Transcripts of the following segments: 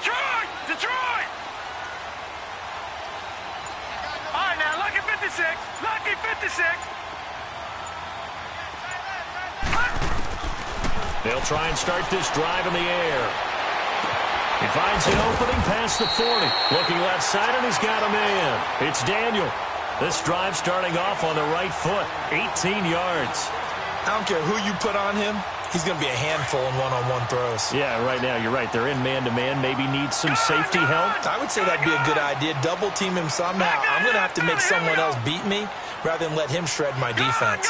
Detroit! Detroit! All right, now, lucky 56. Lucky 56. They'll try and start this drive in the air. He finds an opening past the 40. Looking left side, and he's got a man. It's Daniel. This drive starting off on the right foot. 18 yards. I don't care who you put on him. He's going to be a handful in one-on-one throws. Yeah, right now, you're right. They're in man-to-man. Maybe needs some safety help. I would say that'd be a good idea. Double-team him somehow. I'm going to have to make someone else beat me rather than let him shred my defense.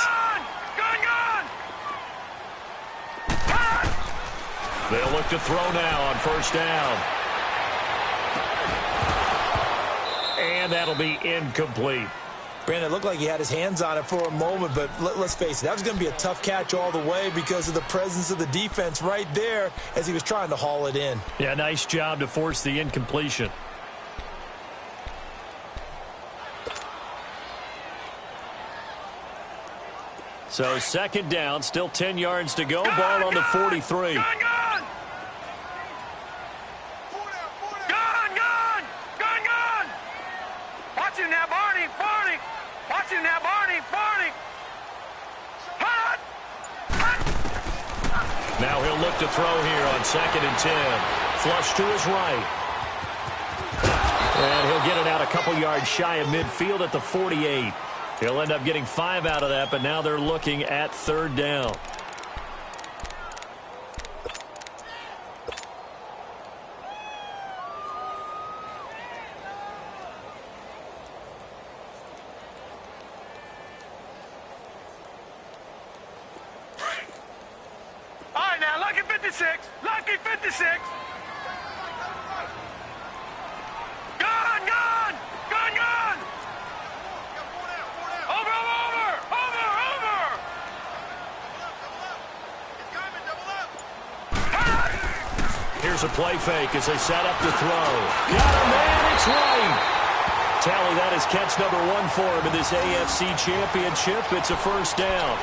They'll look to throw now on first down. And that'll be incomplete. Brandon, it looked like he had his hands on it for a moment, but let's face it, that was going to be a tough catch all the way because of the presence of the defense right there as he was trying to haul it in. Yeah, nice job to force the incompletion. So second down, still 10 yards to go. Ball on the 43. Now he'll look to throw here on 2nd and 10. Flush to his right. And he'll get it out a couple yards shy of midfield at the 48. He'll end up getting 5 out of that, but now they're looking at third down. Lucky 56! Lucky 56! Gun! Gun! Gun! Gun! Over! Over! Over! Over! Here's a play fake as they set up to throw. Got a man, it's right. Tally, that is catch number 1 for him in this AFC Championship. It's a first down.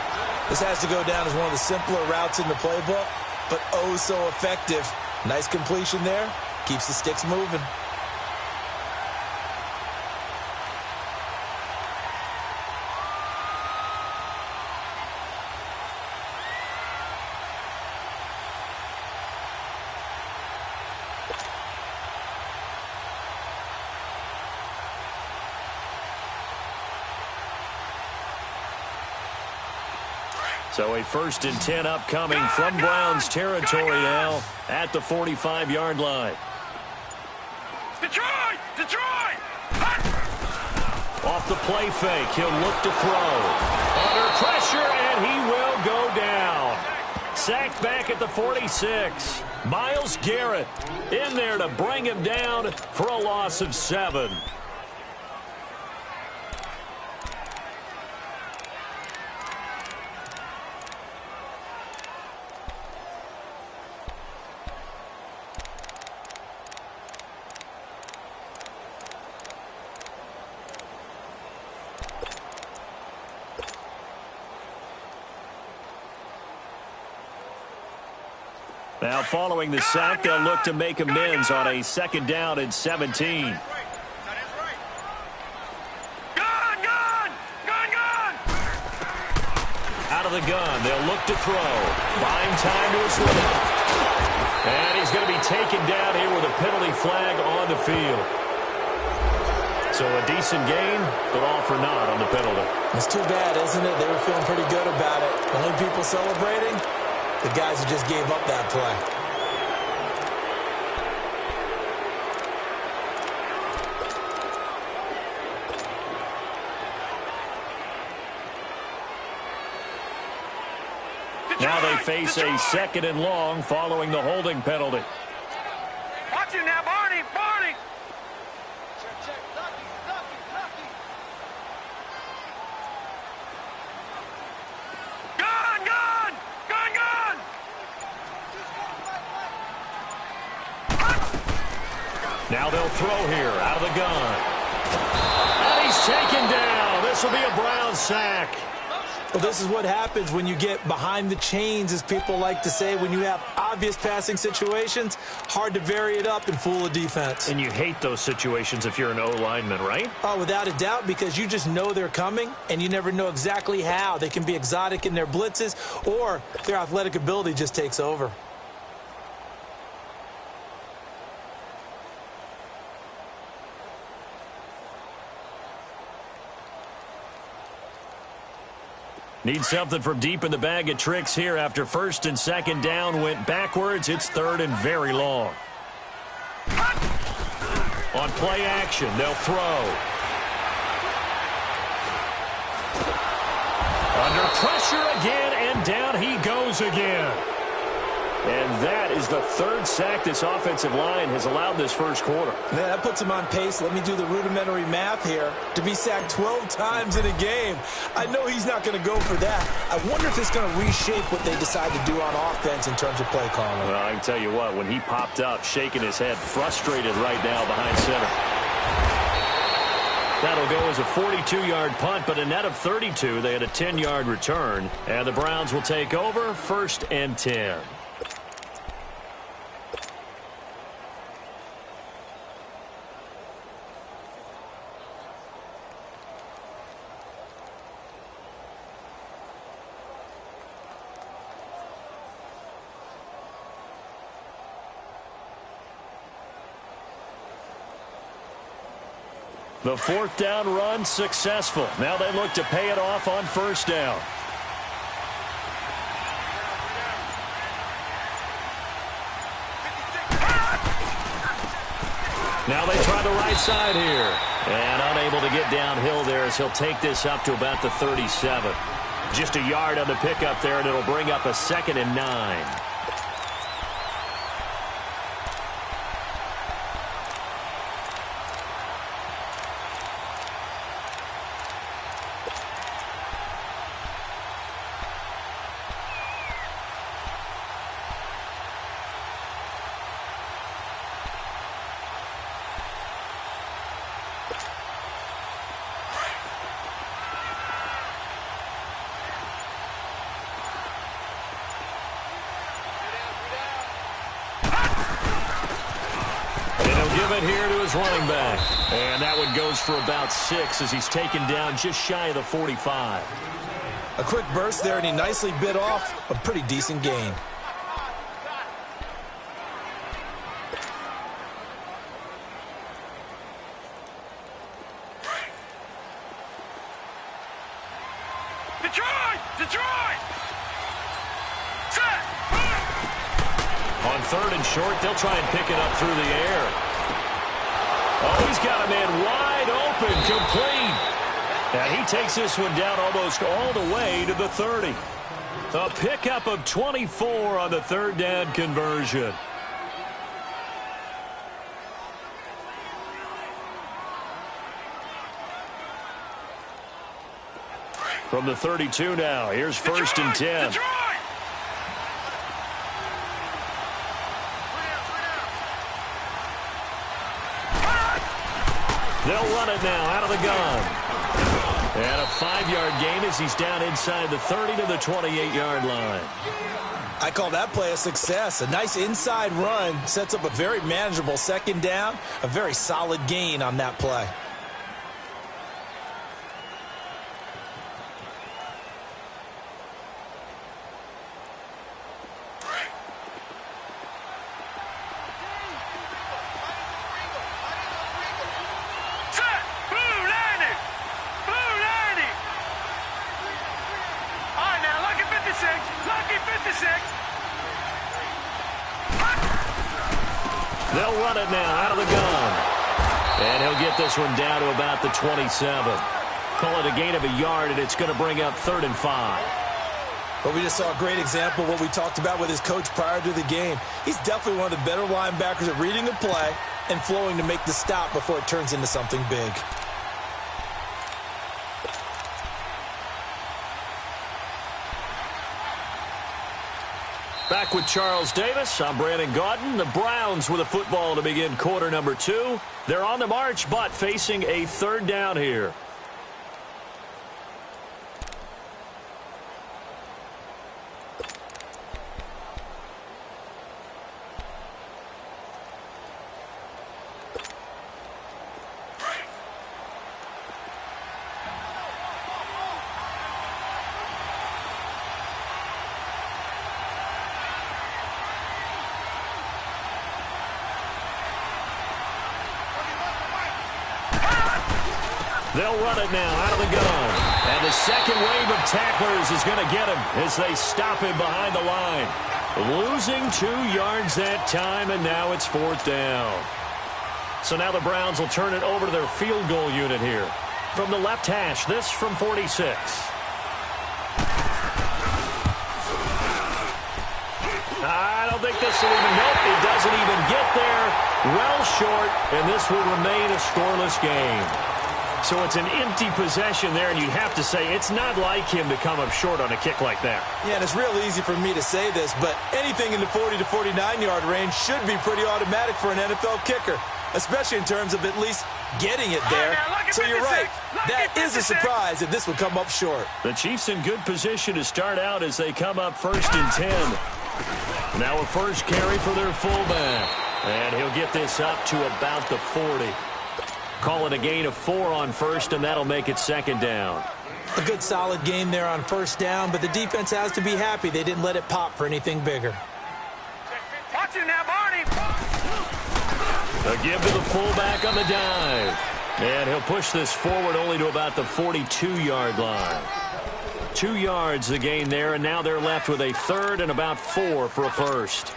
This has to go down as one of the simpler routes in the playbook, but oh so effective. Nice completion there. Keeps the sticks moving. So a 1st and 10 upcoming from Browns territory now at the 45-yard line. Detroit! Detroit! Off the play fake, he'll look to throw. Under pressure, and he will go down. Sacked back at the 46. Myles Garrett in there to bring him down for a loss of 7. Now following the sack, they'll look to make amends on a 2nd down and 17. Gun! Gun! Gun! Gun! Out of the gun, they'll look to throw. Buying time to his left. And he's going to be taken down here with a penalty flag on the field. So a decent gain, but all for naught on the penalty. It's too bad, isn't it? They were feeling pretty good about it. The only people celebrating, the guys who just gave up that play. Now they face a 2nd and long following the holding penalty. Watch him now, Barney! Barney! Gun! Gun! Gun! Gun! Now they'll throw here out of the gun. And he's taken down. This will be a Brown sack. Well, this is what happens when you get behind the chains, as people like to say. When you have obvious passing situations, hard to vary it up and fool a defense. And you hate those situations if you're an O-lineman, right? Oh, without a doubt, because you just know they're coming, and you never know exactly how. They can be exotic in their blitzes, or their athletic ability just takes over. Need something from deep in the bag of tricks here after first and second down went backwards. It's third and very long. On play action, they'll throw. Under pressure again, and down he goes again. And that is the third sack this offensive line has allowed this first quarter. Man, that puts him on pace. Let me do the rudimentary math here. To be sacked 12 times in a game, I know he's not going to go for that. I wonder if it's going to reshape what they decide to do on offense in terms of play calling. Well, I can tell you what, when he popped up, shaking his head, frustrated right now behind center. That'll go as a 42-yard punt, but a net of 32. They had a 10-yard return, and the Browns will take over first and 10. The fourth down run successful. Now they look to pay it off on first down. Now they try the right side here. And unable to get downhill there as he'll take this up to about the 37. Just a yard on the pickup there, and it'll bring up a 2nd and 9. Here to his running back. And that one goes for about 6 as he's taken down just shy of the 45. A quick burst there, and he nicely bit off a pretty decent gain. Detroit! Set! On third and short, they'll try and pick it up through the air. Oh, he's got a man wide open, complete. And he takes this one down almost all the way to the 30. A pickup of 24 on the third down conversion. From the 32 now, here's first and 10. Detroit! They'll run it now out of the gun. And a 5-yard gain as he's down inside the 30 to the 28-yard line. I call that play a success. A nice inside run sets up a very manageable second down. A very solid gain on that play. They'll run it now out of the gun. And he'll get this one down to about the 27. Call it a gain of a yard, and it's going to bring up 3rd and 5. But we just saw a great example of what we talked about with his coach prior to the game. He's definitely one of the better linebackers at reading the play and flowing to make the stop before it turns into something big. Back with Charles Davis, I'm Brandon Gaudin. The Browns with a football to begin quarter number 2. They're on the march, but facing a 3rd down here. They'll run it now out of the gun. And the second wave of tacklers is going to get him as they stop him behind the line. Losing 2 yards that time, and now it's 4th down. So now the Browns will turn it over to their field goal unit here. From the left hash, this from 46. I don't think this will even help. It doesn't even get there. Well short, and this will remain a scoreless game. So it's an empty possession there, and you have to say it's not like him to come up short on a kick like that. Yeah, and it's real easy for me to say this, but anything in the 40 to 49-yard range should be pretty automatic for an NFL kicker, especially in terms of at least getting it there. So you're right. That is a surprise if this would come up short. The Chiefs in good position to start out as they come up 1st and 10. Now a first carry for their fullback. And he'll get this up to about the 40. Call it a gain of 4 on first, and that'll make it 2nd down. A good solid game there on 1st down, but the defense has to be happy they didn't let it pop for anything bigger. Watch it now, Barney. A give to the fullback on the dive. And he'll push this forward only to about the 42-yard line. 2 yards the gain there, and now they're left with a 3rd and about 4 for a first.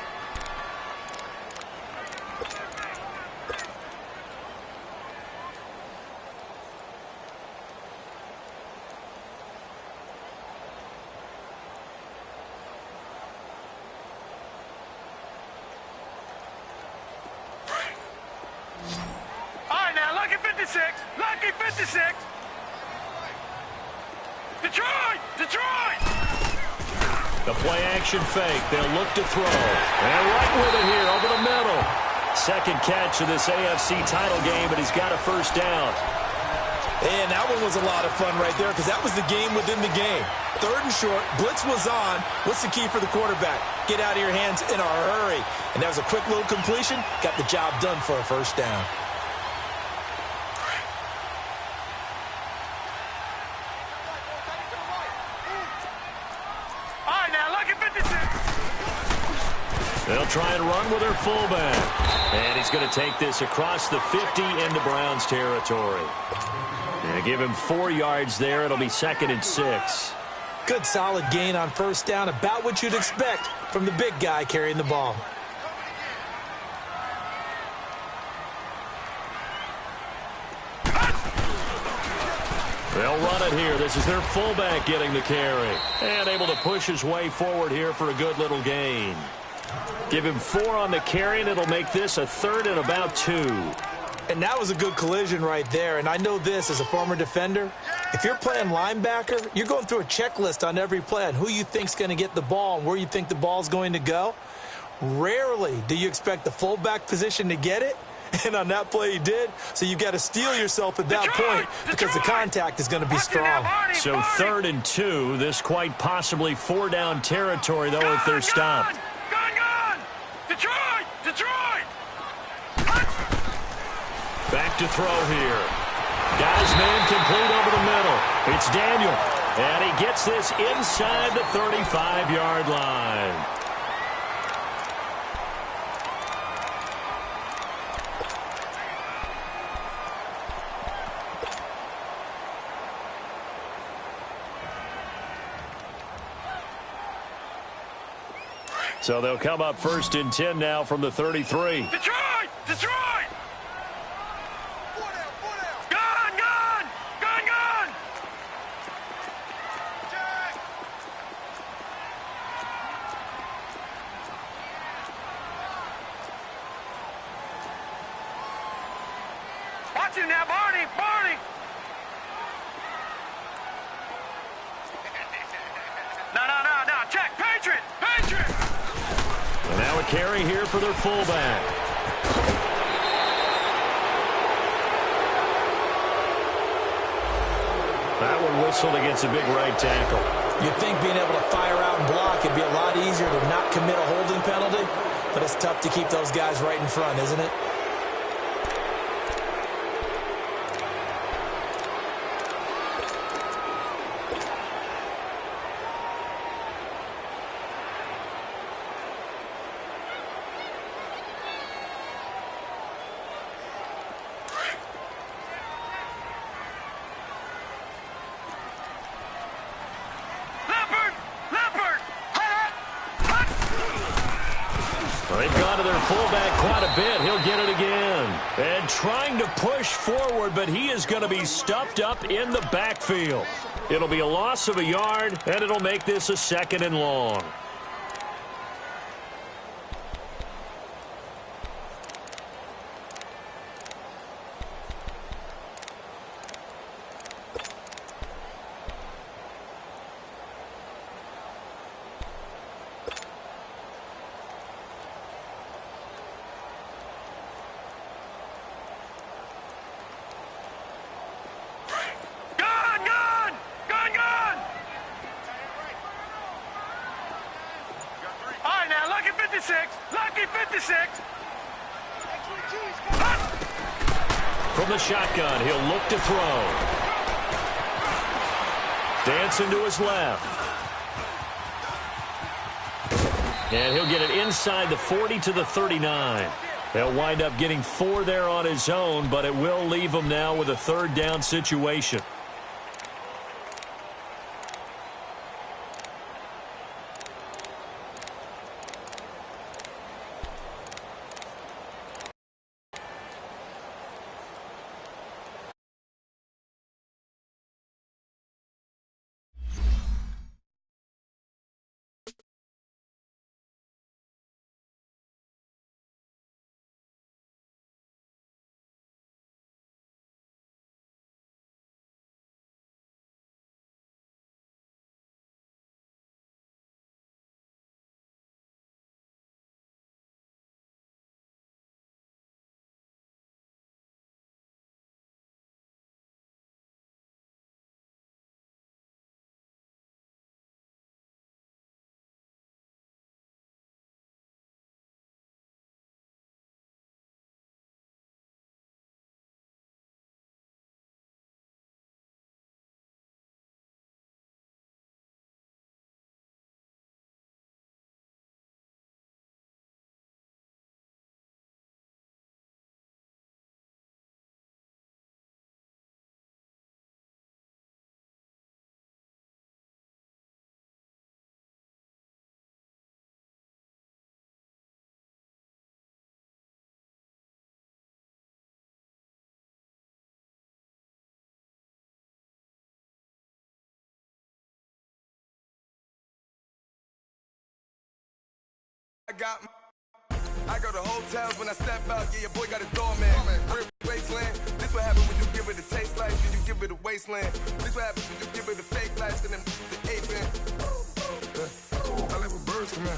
Lucky 56. Detroit! The play-action fake. They'll look to throw. And right with it here over the middle. Second catch of this AFC title game, but he's got a first down. And that one was a lot of fun right there because that was the game within the game. 3rd and short. Blitz was on. What's the key for the quarterback? Get out of your hands in a hurry. And that was a quick little completion. Got the job done for a first down. They'll try and run with their fullback. And he's going to take this across the 50 into Browns territory. And give him 4 yards there. It'll be 2nd and 6. Good solid gain on 1st down. About what you'd expect from the big guy carrying the ball. They'll run it here. This is their fullback getting the carry. And able to push his way forward here for a good little gain. Give him 4 on the carry, and it'll make this a 3rd and about 2. And that was a good collision right there. And I know this as a former defender. If you're playing linebacker, you're going through a checklist on every play on who you think's going to get the ball and where you think the ball's going to go. Rarely do you expect the fullback position to get it. And on that play he did. So you've got to steel yourself at that point because the contact is going to be strong. So 3rd and 2. This quite possibly 4-down territory, though, if they're stopped. Detroit! Back to throw here. Got his man complete over the middle. It's Daniel. And he gets this inside the 35-yard line. So they'll come up 1st and 10 now from the 33. Detroit! Gun! Watch it now, Barney! No, check! Patriot! And now a carry here for their fullback. That one whistled against a big right tackle. You'd think being able to fire out and block it'd be a lot easier to not commit a holding penalty, but it's tough to keep those guys right in front, isn't it? Well, they've gone to their fullback quite a bit. He'll get it again. And trying to push forward, but he is going to be stuffed up in the backfield. It'll be a loss of a yard, and it'll make this a 2nd and long. Lucky 56. From the shotgun, he'll look to throw. Dancing to his left. And he'll get it inside the 40 to the 39. He'll wind up getting 4 there on his own, but it will leave him now with a 3rd down situation. I go to hotels when I step out. Yeah, your boy got a doorman. Real wasteland. This what happens when you give it a taste life, then you give it a wasteland. This what happens when you give it a fake life, then the ape-in. I live with birds come out.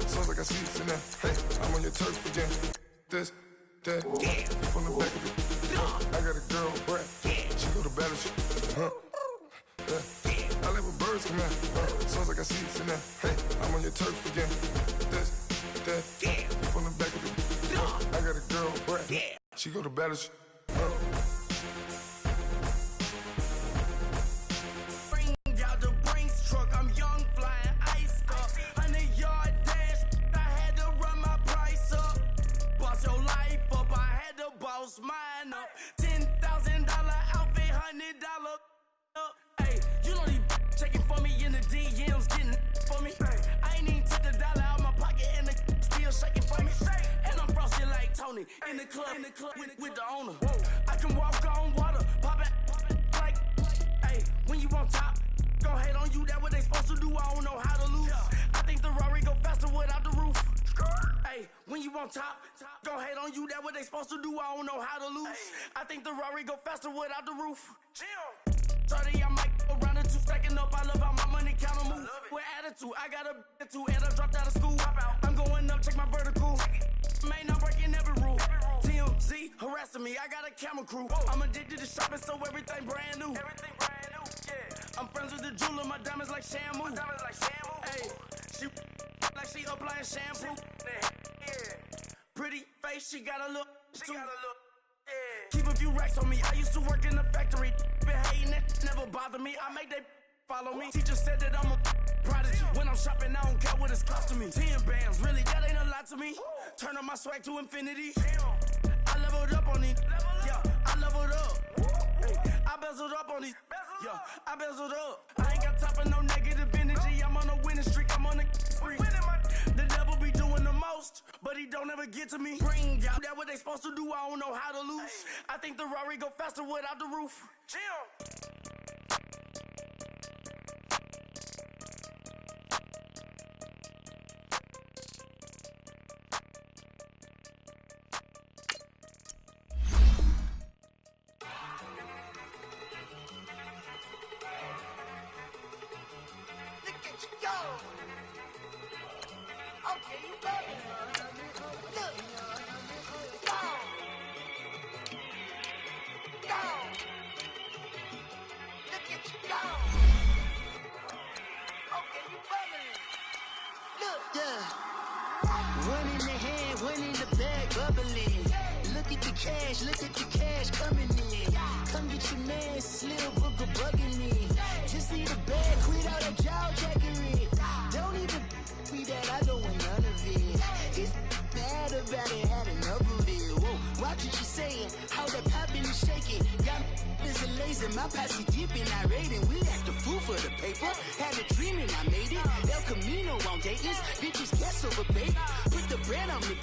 Sounds like I see it in there. Hey, I'm on your turf again. This, that, from the back of it. I got a girl, Brett. She go to battle shit. I live with birds come out. Sounds like I see it in there. Hey, I'm on your turf again. This. From the back of it. I got a girl, Brett. She go to battle. Bring out the Brinks truck. I'm young, flying ice up. 100-yard dash. I had to run my price up. Boss your life up. I had to boss mine up. $10,000 outfit, $100 up. Hey, you know these checking for me in the DMs, getting for me. I ain't even took the dollar out my pocket and the still shaking for me. And I'm frosted like Tony in the club with the owner. I can walk on water, pop it like, hey, when you on top, gon' hate on you, that what they supposed to do, I don't know how to lose. I think the Rari go faster without the roof. Hey, when you on top, gon' hate on you, that what they supposed to do, I don't know how to lose. I think the Rari go faster without the roof. 30, I might go around the 2 stacking up. I love how my money count on move. With attitude, I got a attitude, and I dropped out of school. I'm going up, check my vertical. Man, I'm breaking every rule. TMZ harassing me, I got a camera crew. I'm addicted to shopping, so everything brand new. I'm friends with the jeweler, my diamonds like Shamu. Hey, she like she applying shampoo. Pretty face, she got a look. Keep a few racks on me. I used to work in the factory. Been hating it, never bother me. I make they follow me. Teacher said that I'm a prodigy. When I'm shopping, I don't care what it's costing me. 10 bands, really, that ain't a lot to me. Turn up my swag to infinity. I leveled up on these. Yeah, I leveled up. Hey, I bezeled up on these. Yeah, I bezeled up. I ain't got time for no negative energy. I'm on a winning streak. I'm on a spree. The devil be doing the most, but he don't ever get to me. Bring out that what they supposed to do, I don't know how to lose. I think the Rari go faster without the roof. Chill. One in the hand, one in the bag, bubbling. Look at the cash coming in. Come get your man, Slim Booker bugging me. Just need a bag, quit all that jaw jackery. Don't even me that I don't want none of it. He's mad about it, had enough of it. Whoa, watch what you saying, how that poppin' and shaking. Y'all is a lazy, my posse deep and I raiding. We act the fool for the paper. Had a dream and I made it. El Camino on Dayton's, bitches guess over bait. Put the bread on me,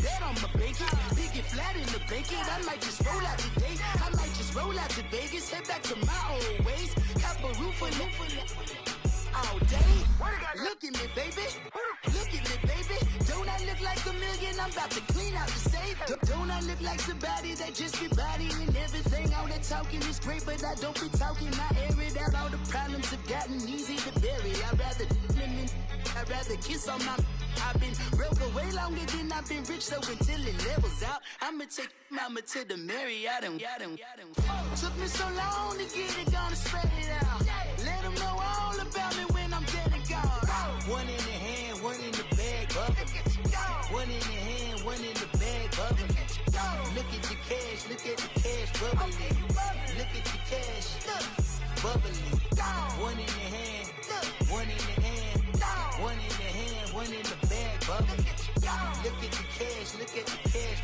bet on my bacon. Big and flat in the bacon. I might just roll out today. I might just roll out to Vegas. Head back to my old ways. Cop a roof for all day. Look at me, baby. Look at me, baby. Don't I look like a million? I'm about to clean out the safe. Don't I look like somebody that just be bodying everything? All that talking is great, but I don't be talking. I air it out. All the problems have gotten easy to bury. I'd rather kiss on my. I've been broke way longer than I've been rich, so until it levels out, I'ma take mama to the Marriott and took me so long to get it, gonna spread it out. Let them know all about me when I'm dead and gone. One in the hand, one in the bag, bubbling. One in the hand, one in the bag, bubbling. Look at the cash, bubbling. Look at the cash, bubbling. One in the hand, one in the hand, one in the hand, one in the bag, bubbling. Look at the cash,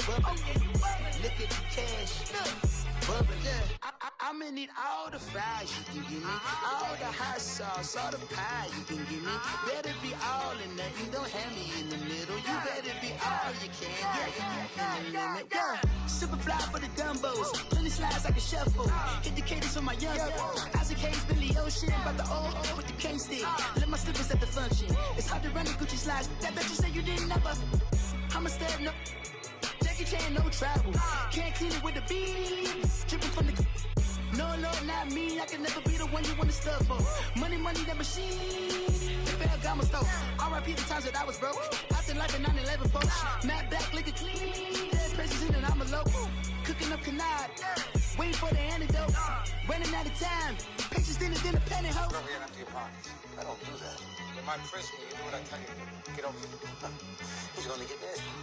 bubbling. Look at the cash, bubbling. I'ma need all the fries you can give me, all the hot sauce, all the pie you can give me. Better be all or nothing, don't have me in the middle. You better be all you can, yeah, in the limit. Yeah, super fly for the Dumbos, plenty slides like a shuffle. Hit the cadence for my young Isaac Hayes, Billy Ocean, but the old with the cane stick. Let my slippers at the function. It's hard to run the Gucci slides. That bet you say you didn't never. I'ma step no. Jackie Chan, no travel. Can't clean it with the beat. Dripping from the. No, Lord, not me. I can never be the one you want to stuff for. Money, that machine. Fair gamma stove. R.I.P. the times that I was broke. After life in 9/11 folks. Matte back, liquor clean. Dead presents in and I'm a local. Cooking up canard. Waiting for the antidote. Running out of time. Patience in the penny hoe. Go ahead after your pockets. I don't do that. In my prison, you do what I tell you to. Get over here. He's gonna get nasty.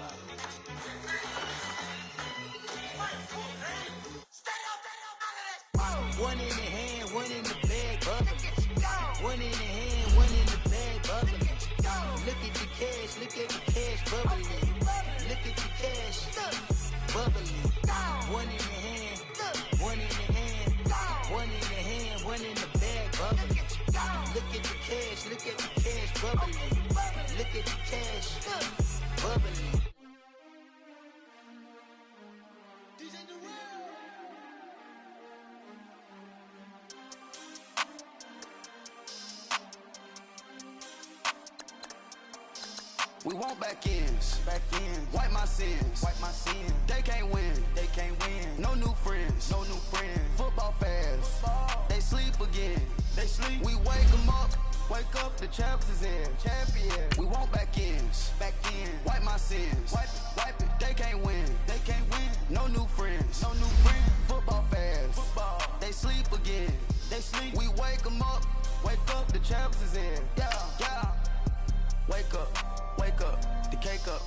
One in the hand, one in the bag, bubbling. One in the hand, one in the bag, bubbling. Look at the cash, bubbling. Look at the cash, bubbling. One in the hand, one in the hand, one in the hand, one in the bag, bubbling. Look at the cash, bubbling. Look at the cash, bubbling. We want back ends, wipe my sins, They can't win, no new friends, Football fans, they sleep again, We wake them up, the champs is in, We want back ends, wipe my sins, wipe it, They can't win, no new friends, Football fans, they sleep again, We wake them up, the champs is in, yeah. Wake up, the cake up,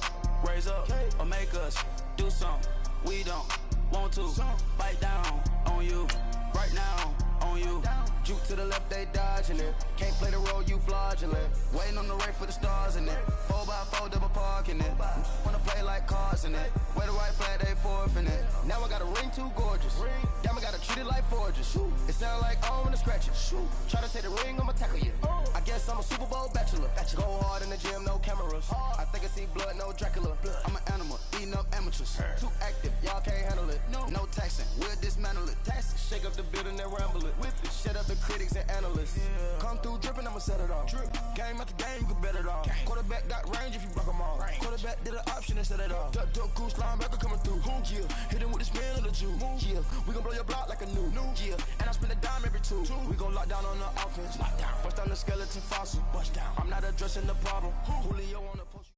raise up, or make us do something we don't want to. Bite down on you, right now on you. Juke to the left, they dodging it. Can't play the role, you fraudulent. Waiting on the race for the stars in it. 4x4 double parking it. Wanna play like cars in it. Where the right flag, they forfeiting it. Now I got a ring too gorgeous. Damn, I got a treated like foragers. It sound like I'm in a scratcher. Try to take the ring, I'ma tackle you. I guess I'm a Super Bowl bachelor. Go hard in the gym, no cameras. I think I see blood, no Dracula. I'm an animal, eating up amateurs. Too active, y'all can't handle it. No taxing, we'll dismantle it. Shake up the building and ramble it. Whip it, shut up the critics and analysts. Come through dripping, I'ma set it off. Game after game, you can bet it off. Quarterback got range if you broke them off. Quarterback did an option and set it off. Duck goose linebacker coming through. Yeah, hit him with the spin of the Jew. Yeah, we gon' blow your block like a new. Yeah, and I spend a dime every two. We gon' lock down on the offense. Bust down the skeleton fossil. Bust down. I'm not addressing the problem. Julio on the post.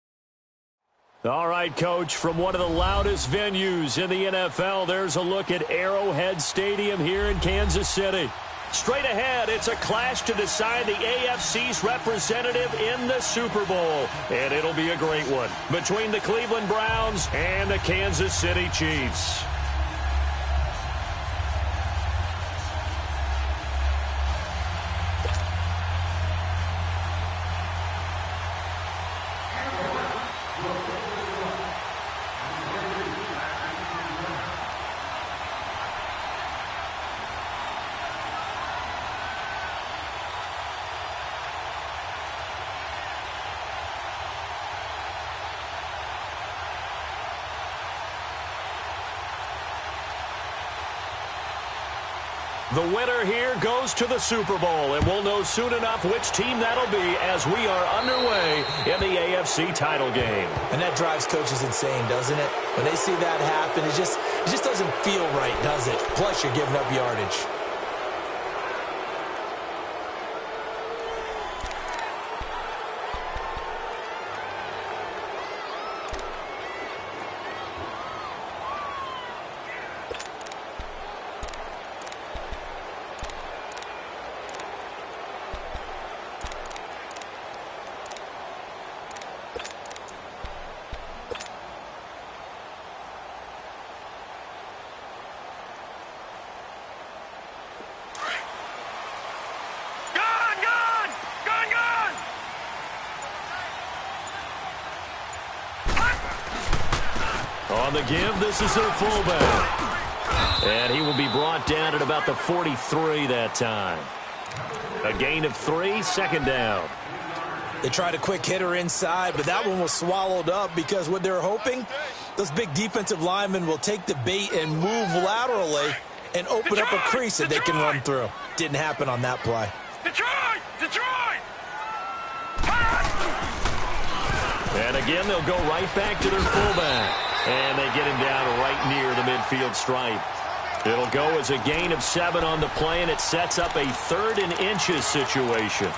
All right, Coach, from one of the loudest venues in the NFL, there's a look at Arrowhead Stadium here in Kansas City. Straight ahead, it's a clash to decide the AFC's representative in the Super Bowl, and it'll be a great one between the Cleveland Browns and the Kansas City Chiefs. The winner here goes to the Super Bowl, and we'll know soon enough which team that'll be as we are underway in the AFC title game. And that drives coaches insane, doesn't it? When they see that happen, it just doesn't feel right, does it? Plus, you're giving up yardage. On the give, this is their fullback. And he will be brought down at about the 43 that time. A gain of 3, second down. They tried a quick hitter inside, but that one was swallowed up because what they're hoping, those big defensive linemen will take the bait and move laterally and open up a crease that they can run through. Didn't happen on that play. Detroit! Detroit! And again, they'll go right back to their fullback. And they get him down right near the midfield stripe. It'll go as a gain of 7 on the play, and it sets up a 3rd and inches situation.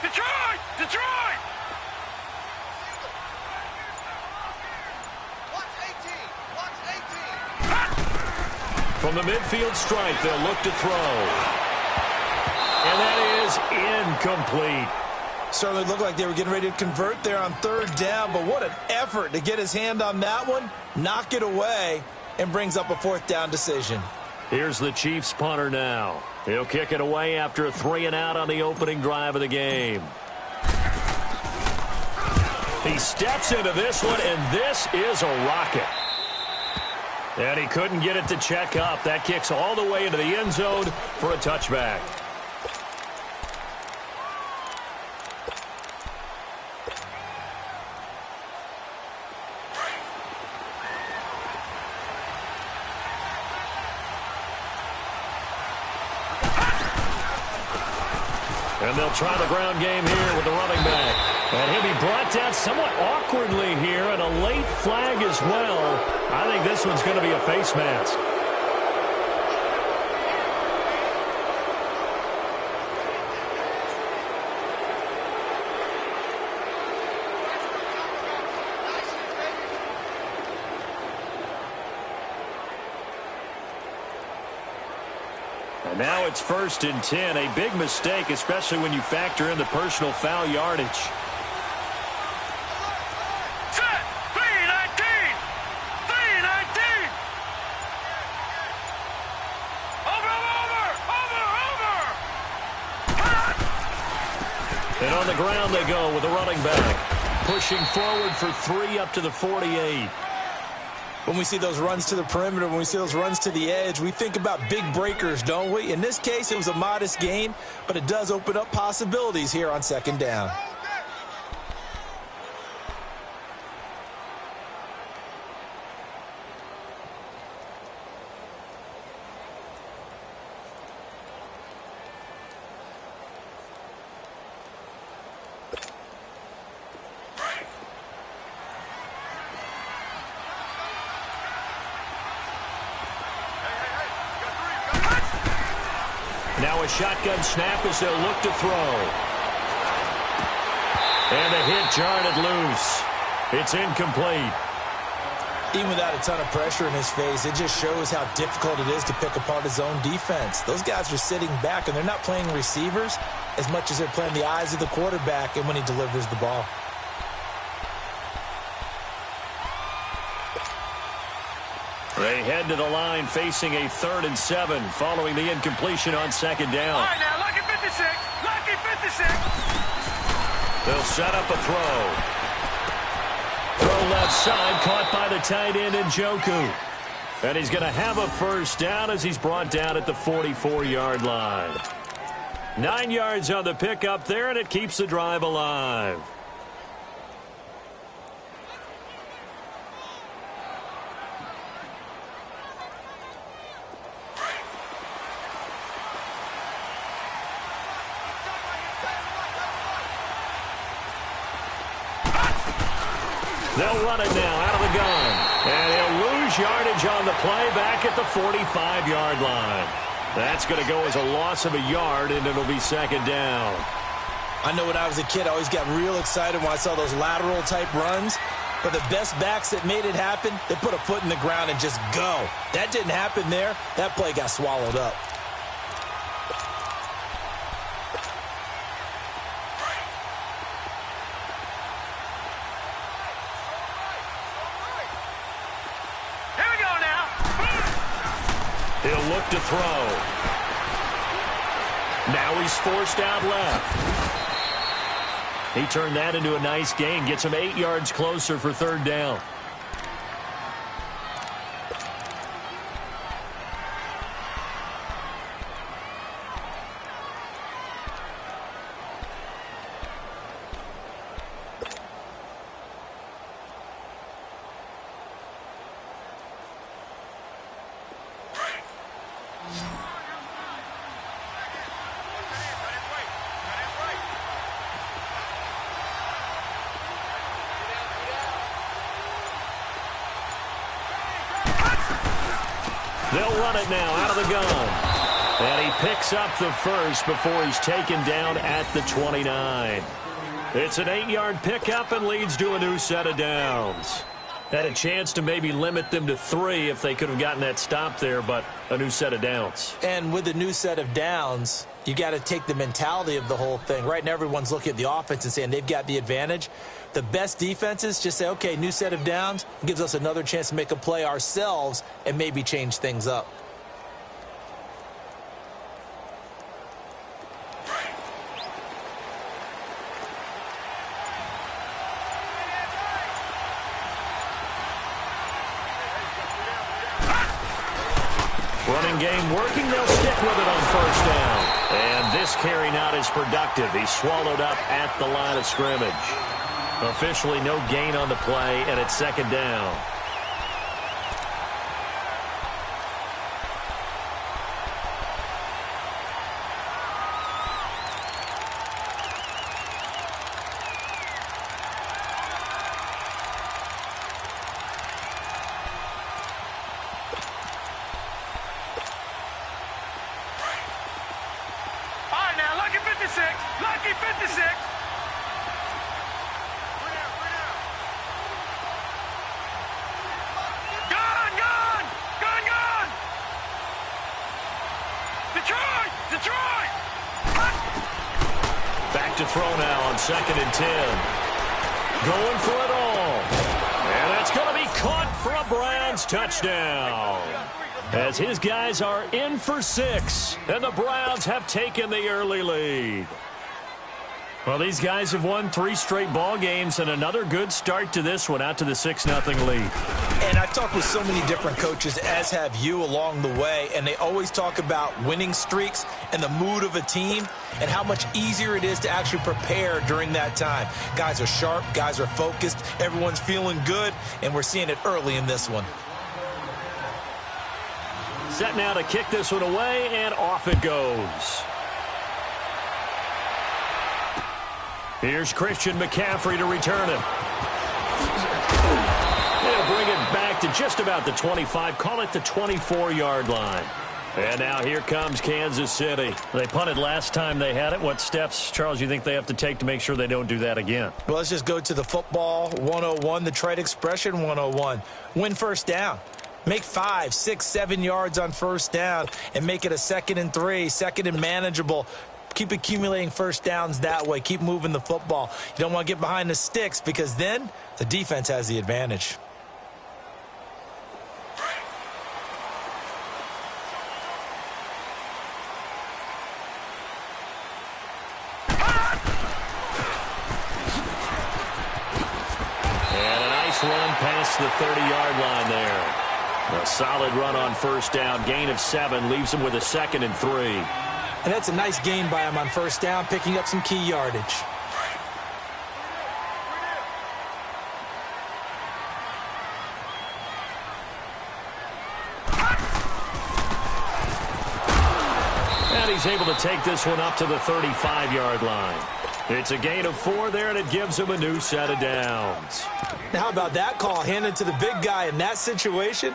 Detroit! Detroit! Watch 18! Watch 18! From the midfield stripe, they'll look to throw. And that is incomplete. Certainly looked like they were getting ready to convert there on 3rd down, but what an effort to get his hand on that one, knock it away, and brings up a 4th down decision. Here's the Chiefs punter now. He'll kick it away after a 3-and-out on the opening drive of the game. He steps into this one, and this is a rocket. And he couldn't get it to check up. That kicks all the way into the end zone for a touchback. And they'll try the ground game here with the running back. And he'll be brought down somewhat awkwardly here, and a late flag as well. I think this one's going to be a face mask. And now it's 1st and 10. A big mistake, especially when you factor in the personal foul yardage. Set! 319! 319! Over! And on the ground they go with the running back. Pushing forward for 3 up to the 48. When we see those runs to the perimeter, when we see those runs to the edge, we think about big breakers, don't we? In this case, it was a modest gain, but it does open up possibilities here on 2nd down. Now a shotgun snap as they'll look to throw. And the hit jarred it loose. It's incomplete. Even without a ton of pressure in his face, it just shows how difficult it is to pick apart his own defense. Those guys are sitting back, and they're not playing receivers as much as they're playing the eyes of the quarterback and when he delivers the ball. They head to the line facing a 3rd and 7 following the incompletion on 2nd down. All right, now, lucky 56. Lucky 56. They'll set up a throw. Throw left side, caught by the tight end Njoku. And he's going to have a 1st down as he's brought down at the 44-yard line. 9 yards on the pickup there, and it keeps the drive alive. They'll run it now out of the gun. And he'll lose yardage on the play back at the 45-yard line. That's going to go as a loss of a yard, and it'll be 2nd down. I know when I was a kid, I always got real excited when I saw those lateral-type runs. But the best backs that made it happen, they put a foot in the ground and just go. That didn't happen there. That play got swallowed up. He'll look to throw. Now he's forced out left. He turned that into a nice gain. Gets him 8 yards closer for 3rd down. They'll run it now out of the gun. And he picks up the 1st before he's taken down at the 29. It's an 8-yard pickup and leads to a new set of downs. Had a chance to maybe limit them to 3 if they could have gotten that stop there, but a new set of downs. And with a new set of downs, you got to take the mentality of the whole thing. Right now, everyone's looking at the offense and saying they've got the advantage. The best defenses just say, okay, new set of downs gives us another chance to make a play ourselves and maybe change things up. Running game working. They'll stick with it on 1st down. And this carry not as productive. He's swallowed up at the line of scrimmage. Officially no gain on the play, and it's 2nd down. All right, now, lucky 56. Lucky 56. throw now on 2nd and 10. Going for it all. And that's going to be caught for a Browns touchdown. As his guys are in for 6, and the Browns have taken the early lead. Well, these guys have won 3 straight ball games, and another good start to this one, out to the 6-0 lead. And I've talked with so many different coaches, as have you, along the way, and they always talk about winning streaks and the mood of a team and how much easier it is to actually prepare during that time. Guys are sharp, guys are focused, everyone's feeling good, and we're seeing it early in this one. Set now to kick this one away, and off it goes. Here's Christian McCaffrey to return it. They'll bring it back to just about the 25, call it the 24-yard line. And now here comes Kansas City. They punted last time they had it. What steps, Charles, you think they have to take to make sure they don't do that again? Well, let's just go to the football 101, the trade expression 101. Win first down. Make 5, 6, 7 yards on first down and make it a 2nd and 3, 2nd and manageable. Keep accumulating first downs that way. Keep moving the football. You don't want to get behind the sticks because then the defense has the advantage. And a nice run past the 30-yard line there. A solid run on first down. Gain of 7 leaves him with a 2nd and 3. And that's a nice gain by him on first down, picking up some key yardage. And he's able to take this one up to the 35-yard line. It's a gain of 4 there, and it gives him a new set of downs. Now, how about that call handed to the big guy in that situation?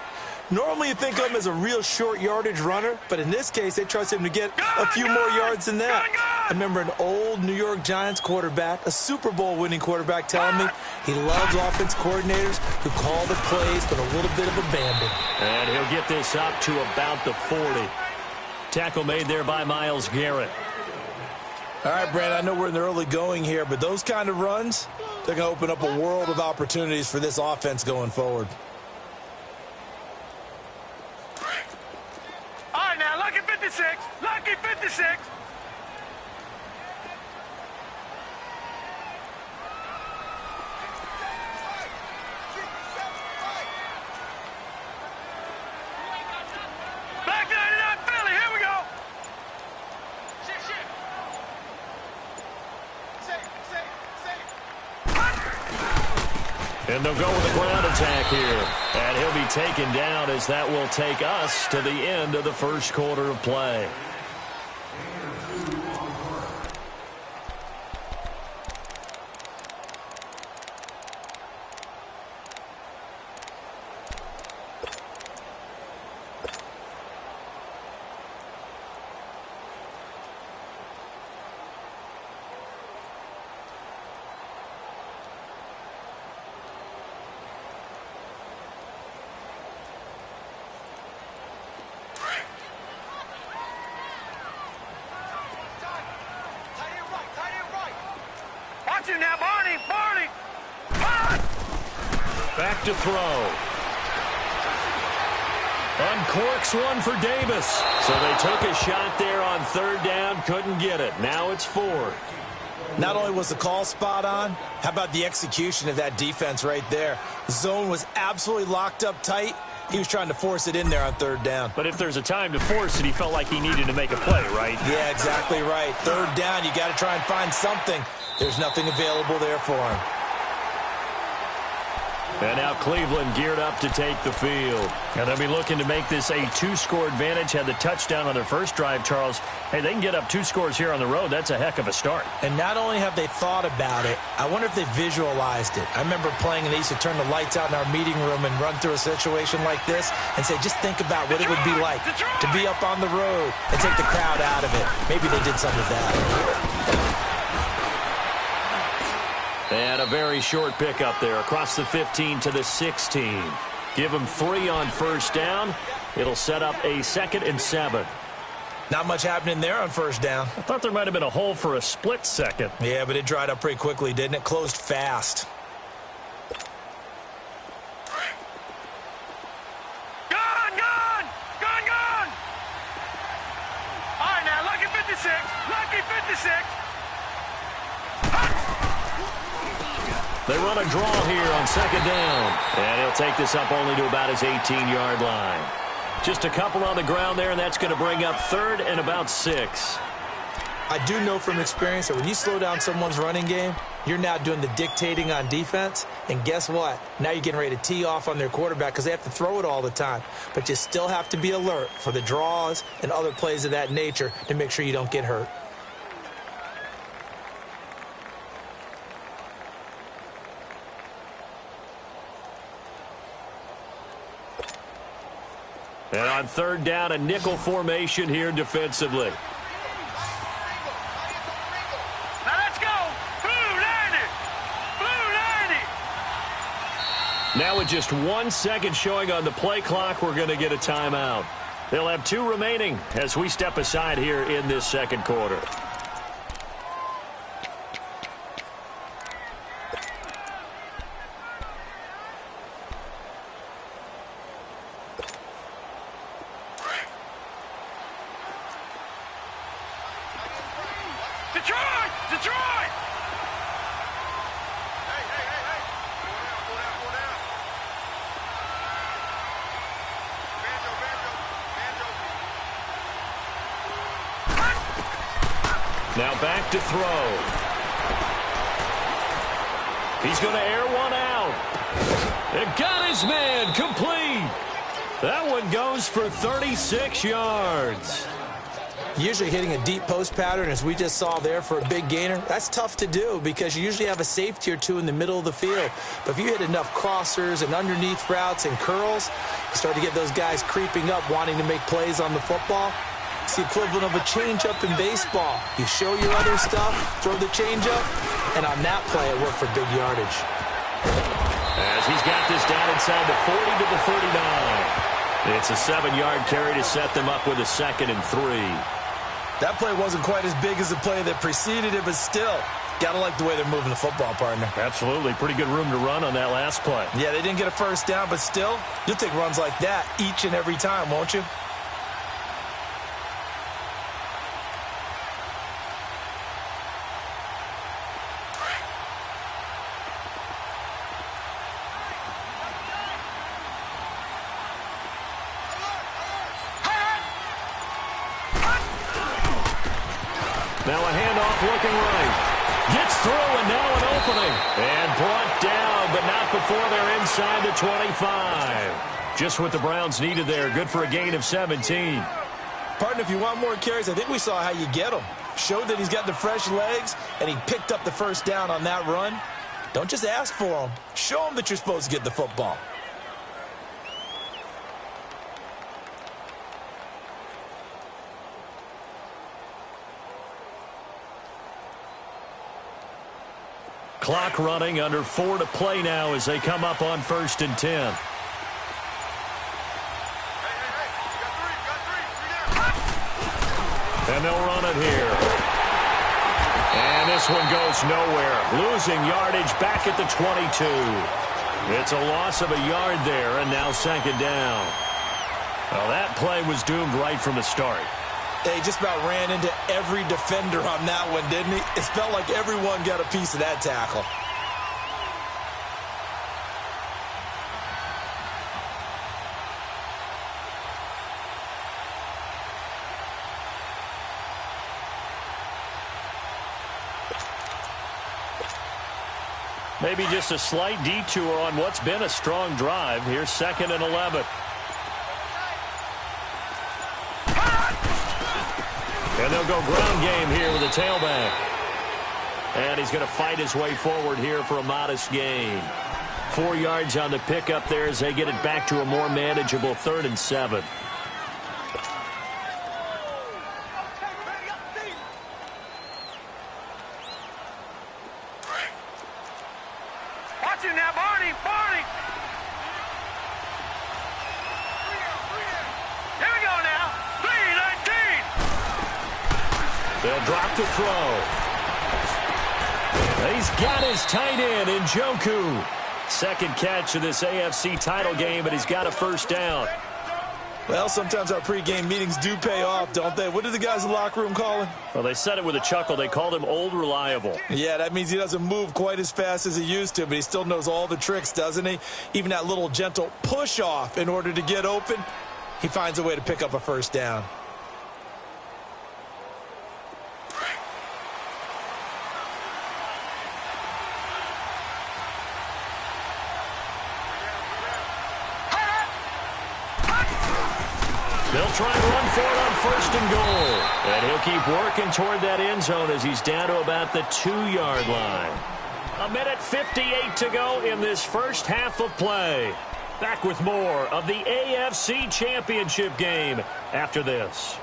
Normally you think of him as a real short yardage runner, but in this case they trust him to get a few more yards than that. I remember an old New York Giants quarterback, a Super Bowl winning quarterback, telling me he loves offense coordinators who call the plays with a little bit of abandon. And he'll get this up to about the 40. Tackle made there by Myles Garrett. All right, Brandon, I know we're in the early going here, but those kind of runs, they're going to open up a world of opportunities for this offense going forward. All right, now, lucky 56. Lucky 56. Back 99 Philly. Here we go. And they'll go with a ground attack here. And he'll be taken down as that will take us to the end of the first quarter of play. Watch him now, Barney. Back to throw. Uncorks one for Davis. So they took a shot there on third down, couldn't get it. Now it's 4th. Not only was the call spot on, how about the execution of that defense right there? The zone was absolutely locked up tight. He was trying to force it in there on third down. But if there's a time to force it, he felt like he needed to make a play, right? Yeah, exactly right. Third down, you got to try and find something. There's nothing available there for him. And now Cleveland geared up to take the field. And they'll be looking to make this a 2-score advantage. Had the touchdown on their first drive, Charles. Hey, they can get up 2 scores here on the road. That's a heck of a start. And not only have they thought about it, I wonder if they visualized it. I remember playing and they used to turn the lights out in our meeting room and run through a situation like this and say, just think about what it would be like to be up on the road and take the crowd out of it. Maybe they did some of that. And a very short pickup there across the 15 to the 16. Give them 3 on first down. It'll set up a 2nd and 7. Not much happening there on first down. I thought there might have been a hole for a split second. Yeah, but it dried up pretty quickly, didn't it? Closed fast. Gone! Gone! Gone, gone! All right, now, lucky 56. Lucky 56. They run a draw here on second down. And he'll take this up only to about his 18-yard line. Just a couple on the ground there, and that's going to bring up third and about 6. I do know from experience that when you slow down someone's running game, you're now doing the dictating on defense. And guess what? Now you're getting ready to tee off on their quarterback because they have to throw it all the time. But you still have to be alert for the draws and other plays of that nature to make sure you don't get hurt. And on third down, a nickel formation here defensively. Now let's go. Blue 90. Blue 90. Now with just 1 second showing on the play clock, we're going to get a timeout. They'll have 2 remaining as we step aside here in this second quarter. Detroit! Detroit! Hey, hey, hey, hey. Go down, go down, go down. Banjo, banjo, banjo. Now back to throw. He's going to air one out. It got his man complete. That one goes for 36 yards. Usually hitting a deep post pattern, as we just saw there, for a big gainer, that's tough to do because you usually have a safety or two in the middle of the field. But if you hit enough crossers and underneath routes and curls, you start to get those guys creeping up wanting to make plays on the football. It's the equivalent of a changeup in baseball. You show your other stuff, throw the changeup, and on that play it worked for big yardage. As he's got this down inside the 40 to the 39. It's a 7-yard carry to set them up with a 2nd and 3. That play wasn't quite as big as the play that preceded it, but still, got to like the way they're moving the football, partner. Absolutely. Pretty good room to run on that last play. Yeah, they didn't get a first down, but still, you'll take runs like that each and every time, won't you? Now a handoff looking right. Gets through and now an opening. And brought down, but not before they're inside the 25. Just what the Browns needed there. Good for a gain of 17. Partner, if you want more carries, I think we saw how you get them. Showed that he's got the fresh legs, and he picked up the first down on that run. Don't just ask for them. Show them that you're supposed to get the football. Clock running, under 4 to play now as they come up on 1st and 10. And they'll run it here. And this one goes nowhere. Losing yardage back at the 22. It's a loss of a yard there, and now 2nd down. Well, that play was doomed right from the start. He just about ran into every defender on that one, didn't he? It felt like everyone got a piece of that tackle. Maybe just a slight detour on what's been a strong drive. Here's 2nd and 11. And they'll go ground game here with a tailback. And he's going to fight his way forward here for a modest gain. 4 yards on the pickup there as they get it back to a more manageable 3rd and 7. Watch him now, Barney! Barney! Here we go now. 3-19. They'll drop to throw. He's got his tight end in Njoku. Second catch of this AFC title game, and he's got a first down. Well, sometimes our pregame meetings do pay off, don't they? What did the guys in the locker room call him? Well, they said it with a chuckle. They called him Old Reliable. Yeah, that means he doesn't move quite as fast as he used to, but he still knows all the tricks, doesn't he? Even that little gentle push-off in order to get open, he finds a way to pick up a first down. They'll try and run for it on first and goal. And he'll keep working toward that end zone as he's down to about the 2-yard line. 1:58 to go in this first half of play. Back with more of the AFC Championship game after this.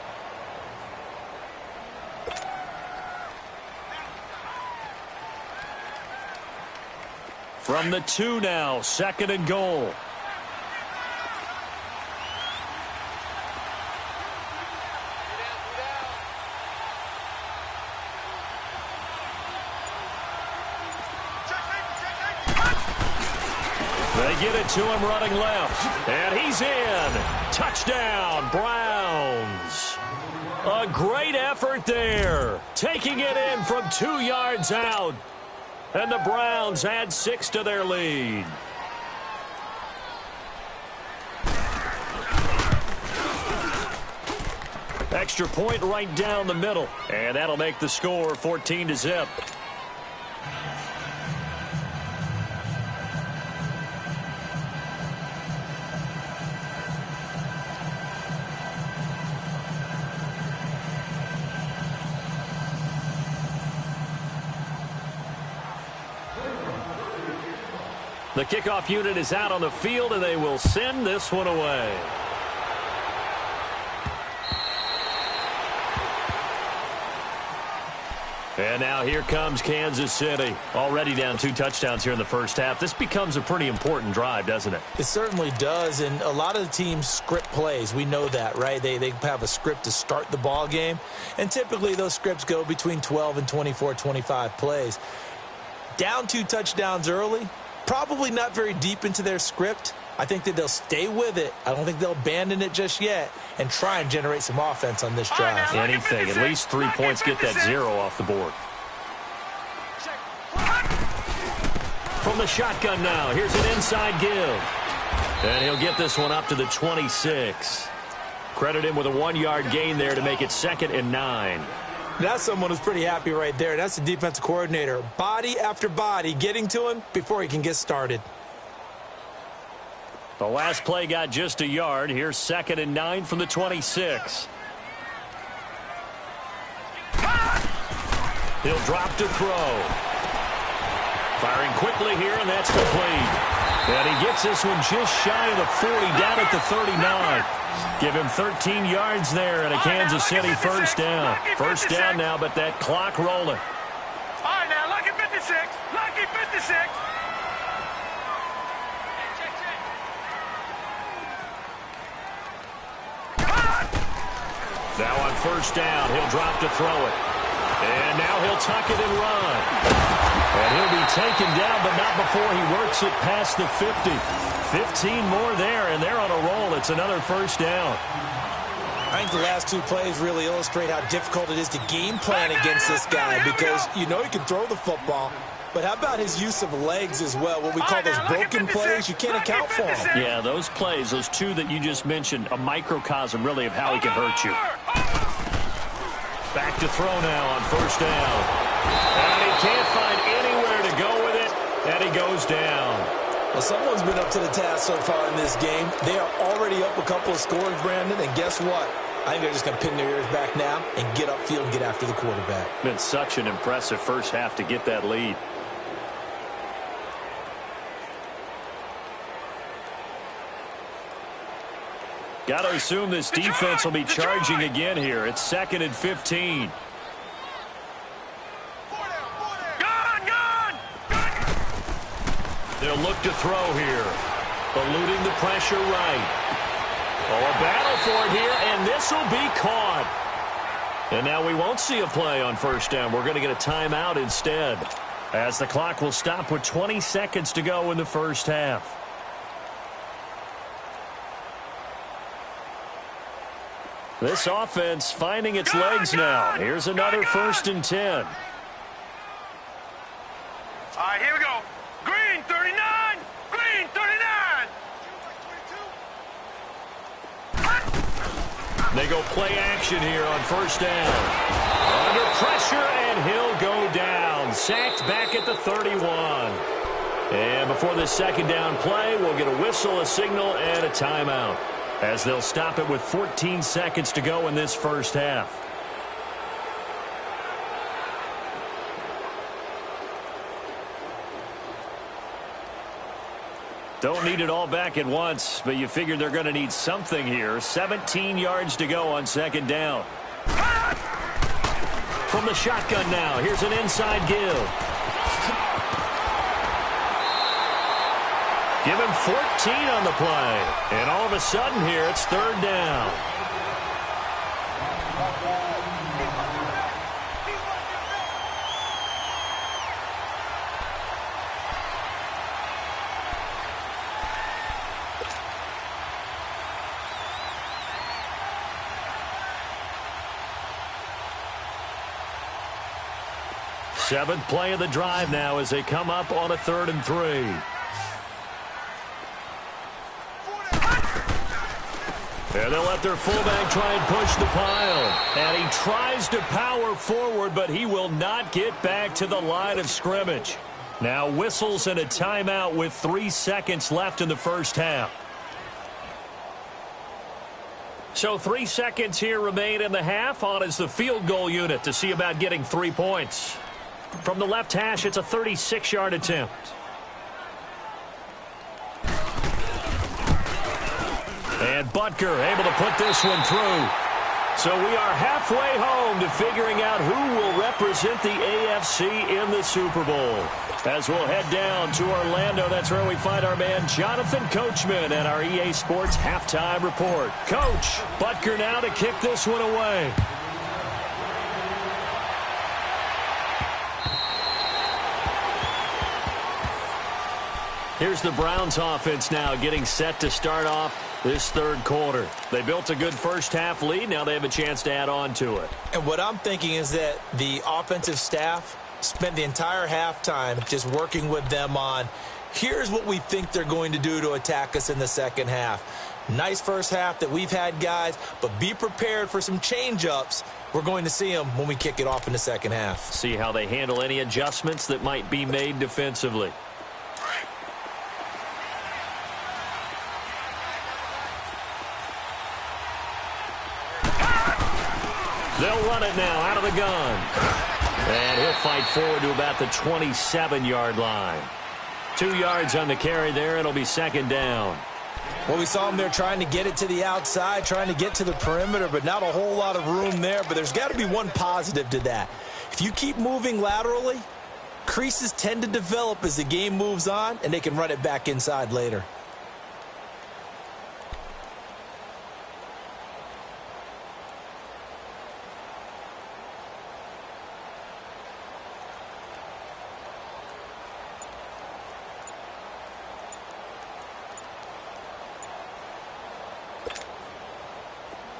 From the 2 now, second and goal. They get it to him running left. And he's in. Touchdown, Browns. A great effort there. Taking it in from 2 yards out. And the Browns add 6 to their lead. Extra point right down the middle. And that'll make the score 14-0. The kickoff unit is out on the field, and they will send this one away. And now here comes Kansas City. Already down 2 touchdowns here in the first half. This becomes a pretty important drive, doesn't it? It certainly does, and a lot of the teams script plays. We know that, right? They have a script to start the ball game, and typically those scripts go between 12 and 24, 25 plays. Down 2 touchdowns early, probably not very deep into their script. I think that they'll stay with it. I don't think they'll abandon it just yet and try and generate some offense on this drive. Anything. At least 3 points, get that 0 off the board. From the shotgun now, here's an inside give. And he'll get this one up to the 26. Credit him with a 1-yard gain there to make it 2nd and 9. That's someone who's pretty happy right there. That's the defensive coordinator. Body after body getting to him before he can get started. The last play got just a yard. Here's 2nd and 9 from the 26. He'll drop to throw. Firing quickly here, and that's complete. And he gets this one just shy of the 40, down at the 39. Give him 13 yards there and a Kansas City first down. First down now, but that clock rolling. All right, now, lucky 56. Lucky 56. Now on first down, he'll drop to throw it. And now he'll tuck it and run. And he'll be taken down, but not before he works it past the 50. 15 more there, and they're on a roll. It's another first down. I think the last 2 plays really illustrate how difficult it is to game plan against this guy because you know he can throw the football. But how about his use of legs as well? What we call those broken plays, you can't account for them. Yeah, those plays, those 2 that you just mentioned, a microcosm really of how he can hurt you. Back to throw now on first down. And he can't find anywhere to go with it, and he goes down. Well, someone's been up to the task so far in this game. They are already up a couple of scores, Brandon, and guess what? I think they're just going to pin their ears back now and get upfield and get after the quarterback. Been such an impressive first half to get that lead. Got to assume this defense will be charging again here. It's 2nd and 15. They'll look to throw here. Eluding the pressure right. Oh, a battle for it here, and this will be caught. And now we won't see a play on first down. We're going to get a timeout instead, as the clock will stop with 20 seconds to go in the first half. This offense finding its legs now. Here's another 1st and 10. All right, here we go. Green, 39. Green, 39. They go play action here on first down. Under pressure, and he'll go down. Sacked back at the 31. And before this second down play, we'll get a whistle, a signal, and a timeout, as they'll stop it with 14 seconds to go in this first half. Don't need it all back at once, but you figure they're going to need something here. 17 yards to go on second down. From the shotgun now, here's an inside give. Give him 14 on the play. And all of a sudden here, it's 3rd down. Seventh play of the drive now as they come up on a 3rd and 3. And they'll let their fullback try and push the pile. And he tries to power forward, but he will not get back to the line of scrimmage. Now whistles and a timeout with 3 seconds left in the first half. So 3 seconds here remain in the half. On is the field goal unit to see about getting 3 points. From the left hash, it's a 36-yard attempt. And Butker able to put this one through. So we are halfway home to figuring out who will represent the AFC in the Super Bowl. As we'll head down to Orlando, that's where we find our man Jonathan Coachman at our EA Sports Halftime Report. Coach, Butker now to kick this one away. Here's the Browns offense now getting set to start off this 3rd quarter. They built a good first half lead. Now they have a chance to add on to it. And what I'm thinking is that the offensive staff spent the entire halftime just working with them on, here's what we think they're going to do to attack us in the second half. Nice first half that we've had, guys, but be prepared for some change-ups. We're going to see them when we kick it off in the second half. See how they handle any adjustments that might be made defensively. They'll run it now out of the gun. And he'll fight forward to about the 27-yard line. 2 yards on the carry there. It'll be second down. Well, we saw him there trying to get it to the outside, trying to get to the perimeter, but not a whole lot of room there. But there's got to be one positive to that. If you keep moving laterally, creases tend to develop as the game moves on, and they can run it back inside later.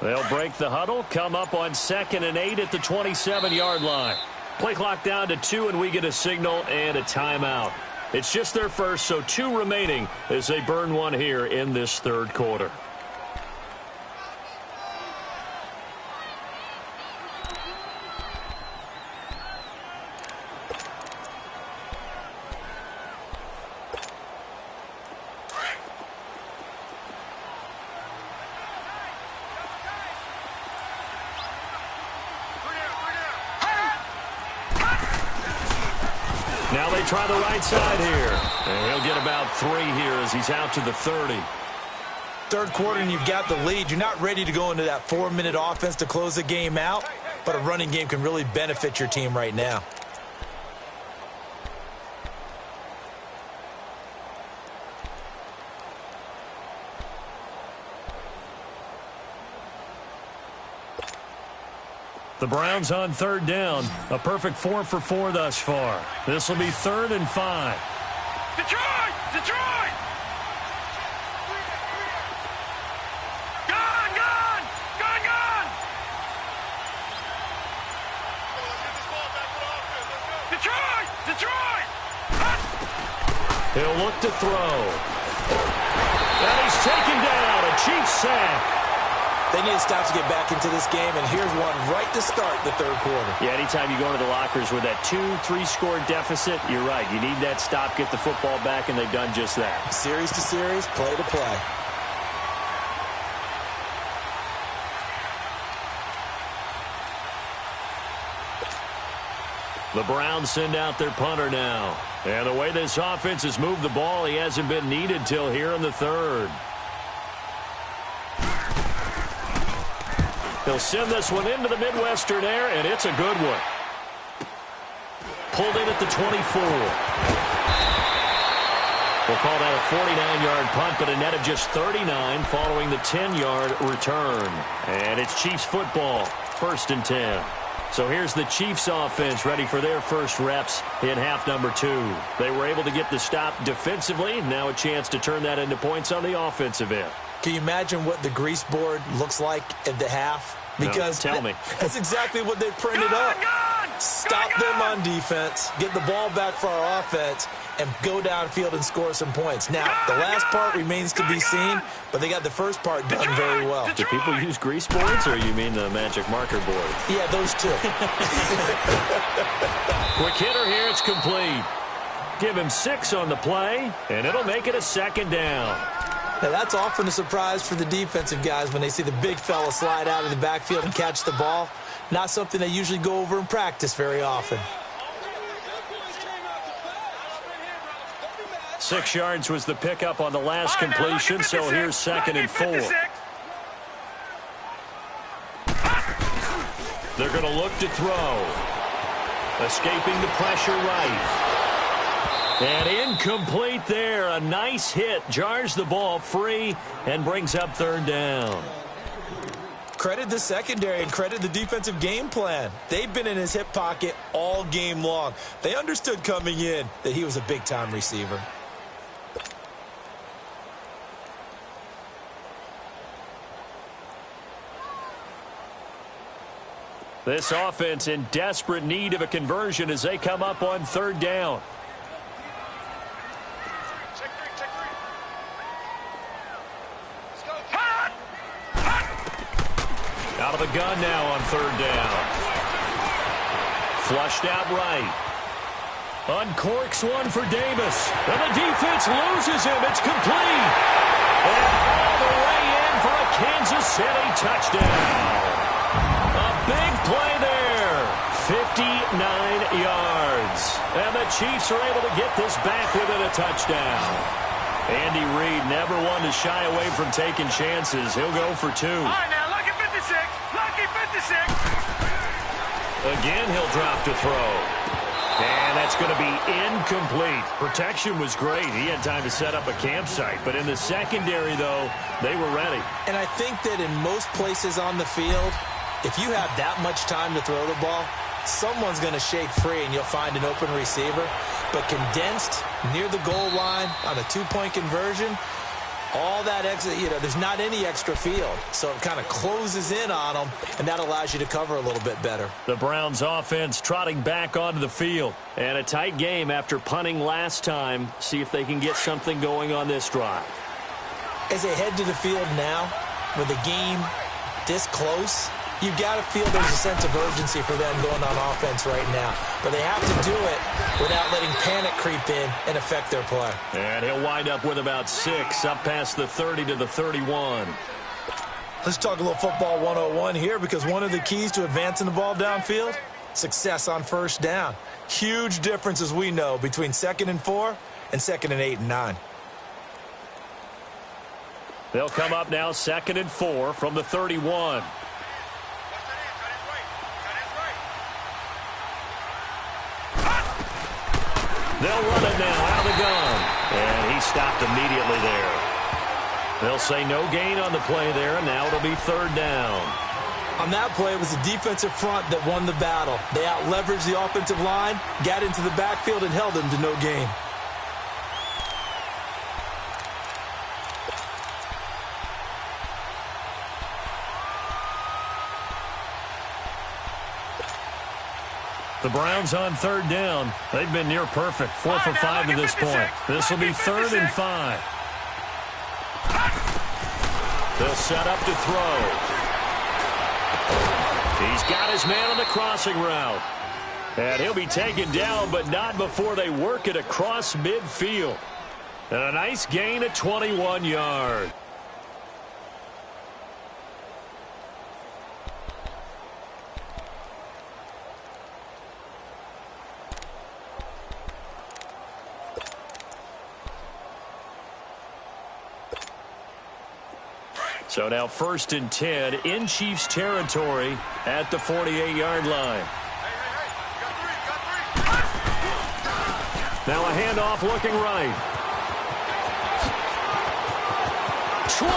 They'll break the huddle, come up on 2nd and 8 at the 27-yard line. Play clock down to 2, and we get a signal and a timeout. It's just their first, so 2 remaining as they burn one here in this 3rd quarter. Now they try the right side here. And he'll get about 3 here as he's out to the 30. 3rd quarter and you've got the lead. You're not ready to go into that 4-minute offense to close the game out, but a running game can really benefit your team right now. The Browns on third down. A perfect 4 for 4 thus far. This will be 3rd and 5. Detroit! Detroit! Gone! Gone! Gone! Gone! Detroit! Detroit! He'll look to throw. And he's taken down. A Chiefs sack. They need to stop to get back into this game, and here's one right to start the third quarter. Yeah, anytime you go into the lockers with that 2-3 score deficit, you're right. You need that stop, get the football back, and they've done just that. Series to series, play to play. The Browns send out their punter now. And the way this offense has moved the ball, he hasn't been needed till here in the third. He'll send this one into the Midwestern air, and it's a good one. Pulled in at the 24. We'll call that a 49-yard punt, but a net of just 39 following the 10-yard return. And it's Chiefs football, 1st and 10. So here's the Chiefs offense ready for their first reps in half number 2. They were able to get the stop defensively. Now a chance to turn that into points on the offensive end. Can you imagine what the grease board looks like at the half? Because no, tell me. That's exactly what they printed up. Stop them on defense, get the ball back for our offense, and go downfield and score some points. Now, the last part remains to be seen, but they got the first part done very well. Do people use grease boards, or you mean the magic marker board? Yeah, those two. Quick hitter here, it's complete. Give him 6 on the play, and it'll make it a 2nd down. Now, that's often a surprise for the defensive guys when they see the big fella slide out of the backfield and catch the ball. Not something they usually go over in practice very often. 6 yards was the pickup on the last completion, so here's 2nd and 4. They're going to look to throw. Escaping the pressure right. And incomplete there. A nice hit. Jars the ball free and brings up 3rd down. Credit the secondary and credit the defensive game plan. They've been in his hip pocket all game long. They understood coming in that he was a big-time receiver. This offense in desperate need of a conversion as they come up on 3rd down. Out of the gun now on 3rd down. Flushed out right. Uncorks one for Davis. And the defense loses him. It's complete. And all the way in for a Kansas City touchdown. A big play there. 59 yards. And the Chiefs are able to get this back within a touchdown. Andy Reid never one to shy away from taking chances. He'll go for 2. All right, now, lucky 56. Lucky 56. Again, he'll drop to throw. And that's going to be incomplete. Protection was great. He had time to set up a campsite. But in the secondary, though, they were ready. And I think that in most places on the field, if you have that much time to throw the ball, someone's going to shake free and you'll find an open receiver. But condensed near the goal line on a 2-point conversion, all that extra, there's not any extra field. So it kind of closes in on them, and that allows you to cover a little bit better. The Browns offense trotting back onto the field. And a tight game after punting last time. See if they can get something going on this drive. As they head to the field now, with the game this close, you got to feel there's a sense of urgency for them going on offense right now. But they have to do it without letting panic creep in and affect their play. And he'll wind up with about 6 up past the 30 to the 31. Let's talk a little football 101 here, because one of the keys to advancing the ball downfield, success on 1st down. Huge difference, as we know, between 2nd and 4 and 2nd and 8 and 9. They'll come up now 2nd and 4 from the 31. They'll run it now out of the gun. And he stopped immediately there. They'll say no gain on the play there, and now it'll be 3rd down. On that play, it was the defensive front that won the battle. They out-leveraged the offensive line, got into the backfield, and held them to no gain. The Browns on third down. They've been near perfect. 4 for 5 to this point. This will be 3rd and 5. They'll set up to throw. He's got his man on the crossing route. And he'll be taken down, but not before they work it across midfield. And a nice gain of 21 yards. So now 1st and 10 in Chiefs territory at the 48-yard line. Now a handoff looking right. 20!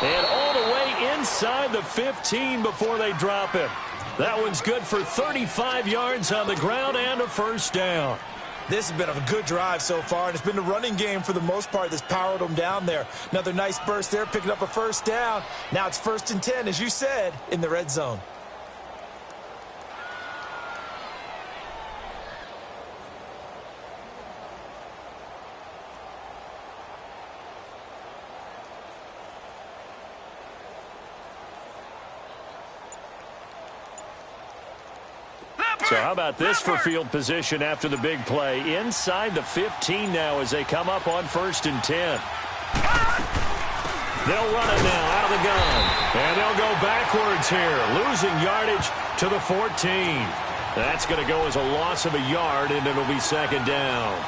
And all the way inside the 15 before they drop it. That one's good for 35 yards on the ground and a 1st down. This has been a good drive so far, and it's been the running game for the most part that's powered them down there. Another nice burst there, picking up a 1st down. Now it's 1st and 10, as you said, in the red zone. So how about this for field position after the big play? Inside the 15 now as they come up on 1st and 10. They'll run it now out of the gun. And they'll go backwards here, losing yardage to the 14. That's going to go as a loss of a yard, and it'll be 2nd down.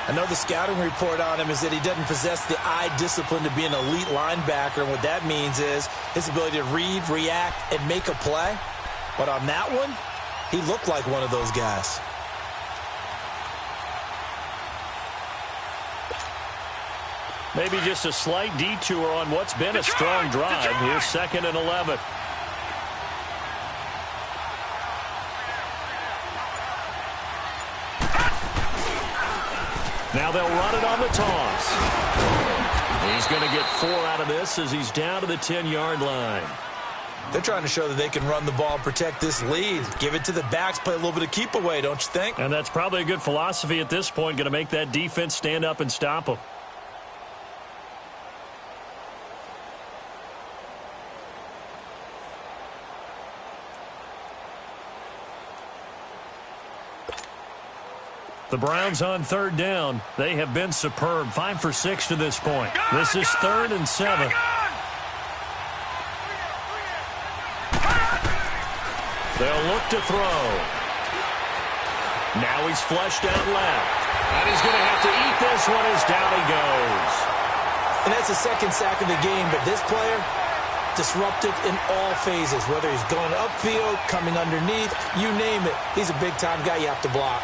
I know the scouting report on him is that he doesn't possess the eye discipline to be an elite linebacker. And what that means is his ability to read, react, and make a play. But on that one, he looked like one of those guys. Maybe just a slight detour on what's been a strong drive. Here's 2nd and 11. Now they'll run it on the toss. He's going to get 4 out of this as he's down to the 10-yard line. They're trying to show that they can run the ball and protect this lead. Give it to the backs, play a little bit of keep away, don't you think? And that's probably a good philosophy at this point, going to make that defense stand up and stop them. The Browns on 3rd down. They have been superb. 5 for 6 to this point. This is 3rd and 7. They'll look to throw. Now he's flushed out left. And he's going to have to eat this one as down he goes. And that's the 2nd sack of the game, but this player, disruptive in all phases. Whether he's going upfield, coming underneath, you name it. He's a big-time guy you have to block.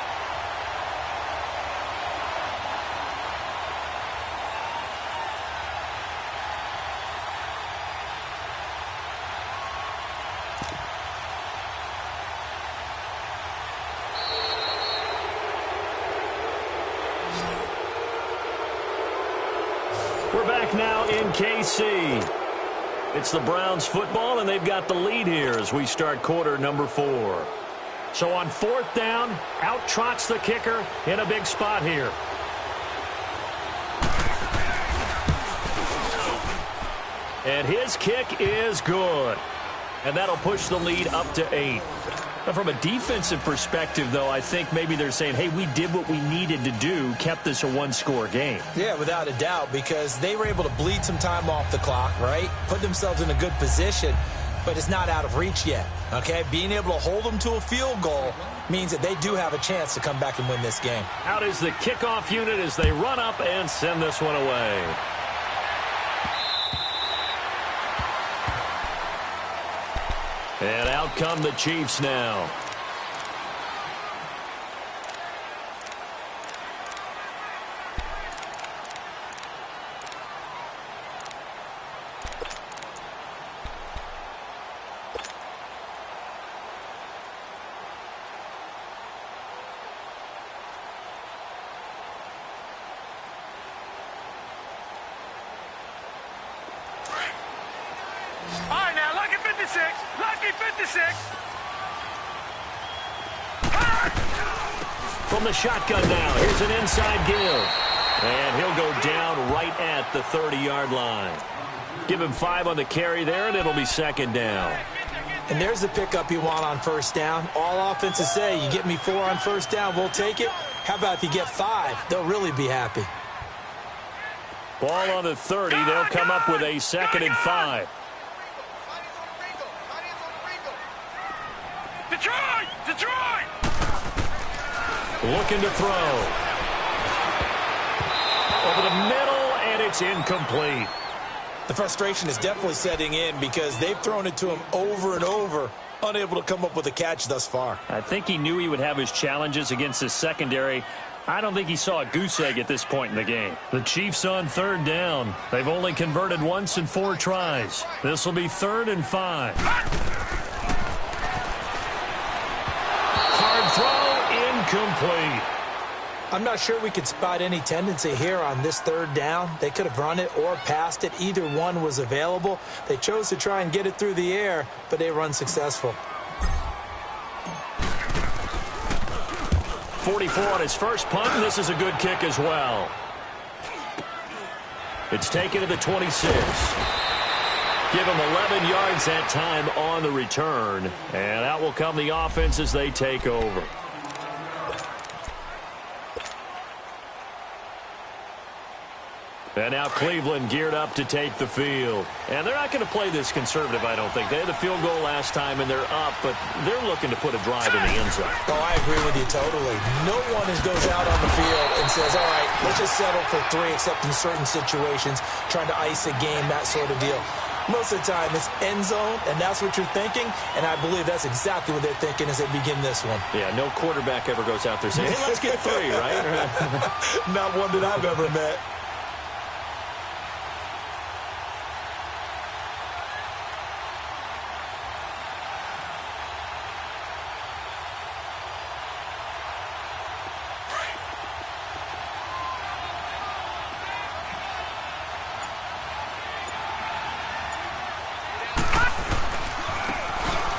We're back now in KC. It's the Browns football, and they've got the lead here as we start quarter number 4. So on 4th down, out trots the kicker in a big spot here. And his kick is good. And that'll push the lead up to 8. Now, from a defensive perspective, though, I think maybe they're saying, hey, we did what we needed to do, kept this a 1-score game. Yeah, without a doubt, because they were able to bleed some time off the clock, right? Put themselves in a good position, but it's not out of reach yet, okay? Being able to hold them to a field goal means that they do have a chance to come back and win this game. Out is the kickoff unit as they run up and send this one away. And out come the Chiefs now. All right, now, lucky 56. Lucky 56. From the shotgun now, here's an inside give. And he'll go down right at the 30-yard line. Give him 5 on the carry there, and it'll be second down. And there's the pickup you want on first down. All offenses say, you get me 4 on first down, we'll take it. How about if you get 5? They'll really be happy. Ball on the 30. They'll come up with a 2nd and 5. Detroit! Detroit! Looking to throw. Over the middle, and it's incomplete. The frustration is definitely setting in because they've thrown it to him over and over, unable to come up with a catch thus far. I think he knew he would have his challenges against his secondary. I don't think he saw a goose egg at this point in the game. The Chiefs on 3rd down. They've only converted once in 4 tries. This will be 3rd and 5. Hard throw, incomplete. I'm not sure we could spot any tendency here on this 3rd down. They could have run it or passed it. Either one was available. They chose to try and get it through the air, but they were unsuccessful. 44 on his first punt. This is a good kick as well. It's taken to the 26. Give him 11 yards that time on the return. And out will come the offense as they take over. And now Cleveland geared up to take the field. And they're not going to play this conservative, I don't think. They had the field goal last time, and they're up, but they're looking to put a drive in the end zone. Oh, I agree with you totally. No one goes out on the field and says, all right, let's just settle for 3, except in certain situations, trying to ice a game, that sort of deal. Most of the time, it's end zone, and that's what you're thinking, and I believe that's exactly what they're thinking as they begin this one. Yeah, no quarterback ever goes out there saying, hey, let's get 3, right? Not one that I've ever met.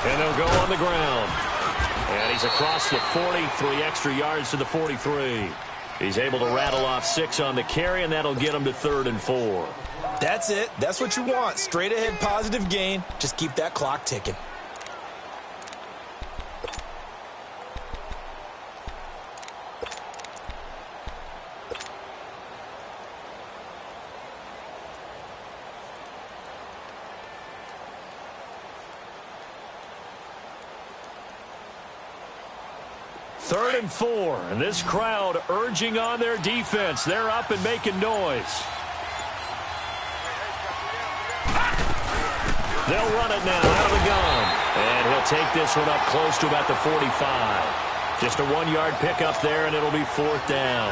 And they'll go on the ground. And he's across the 40, 3 extra yards to the 43. He's able to rattle off 6 on the carry, and that'll get him to 3rd and 4. That's it. That's what you want. Straight ahead positive gain. Just keep that clock ticking. Third and 4, and this crowd urging on their defense. They're up and making noise. They'll run it now out of the gun. And he'll take this one up close to about the 45. Just a 1-yard pickup there, and it'll be 4th down.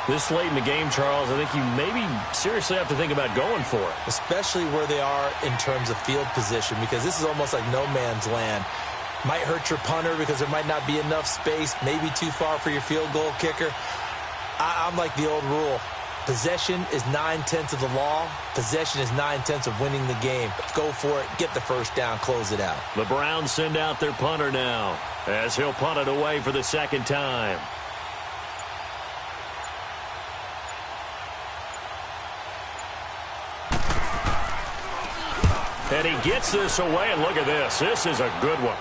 This late in the game, Charles, I think you maybe seriously have to think about going for it. Especially where they are in terms of field position, because this is almost like no man's land. Might hurt your punter because there might not be enough space, maybe too far for your field goal kicker. I'm like the old rule. Possession is 9/10 of the law. Possession is 9/10 of winning the game. Go for it. Get the first down. Close it out. The Browns send out their punter now as he'll punt it away for the 2nd time. And he gets this away, and look at this. This is a good one.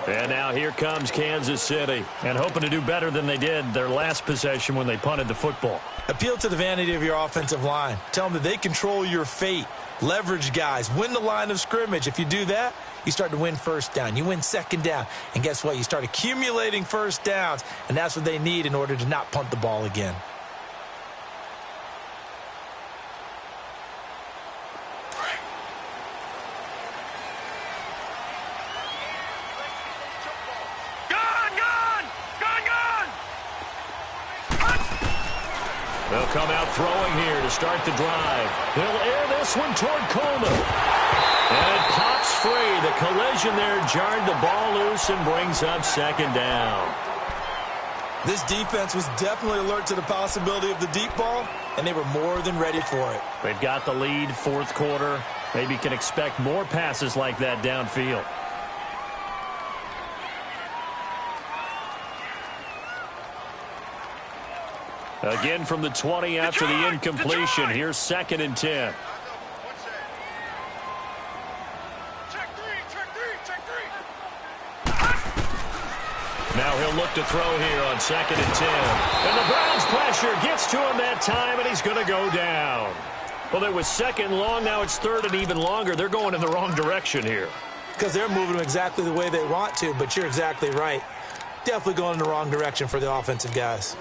And now here comes Kansas City, and hoping to do better than they did their last possession when they punted the football. Appeal to the vanity of your offensive line. Tell them that they control your fate. Leverage guys. Win the line of scrimmage. If you do that, you start to win first down. You win 2nd down. And guess what? You start accumulating first downs, and that's what they need in order to not punt the ball again. They'll come out throwing here to start the drive. They'll air this one toward Coleman. And it pops free. The collision there jarred the ball loose and brings up 2nd down. This defense was definitely alert to the possibility of the deep ball, and they were more than ready for it. They've got the lead, fourth quarter. Maybe can expect more passes like that downfield. Again from the 20 after the incompletion. Here's 2nd and 10. Now he'll look to throw here on 2nd and 10. And the Browns pressure gets to him that time, and he's going to go down. Well, it was 2nd and long. Now it's 3rd and even longer. They're going in the wrong direction here. Because they're moving them exactly the way they want to, but you're exactly right. Definitely going in the wrong direction for the offensive guys.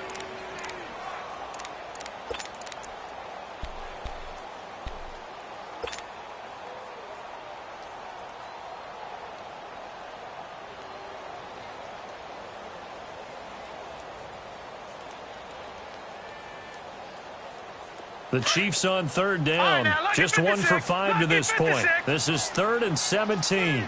The Chiefs on 3rd down. Just 1 for 5 to this point. This is 3rd and 17.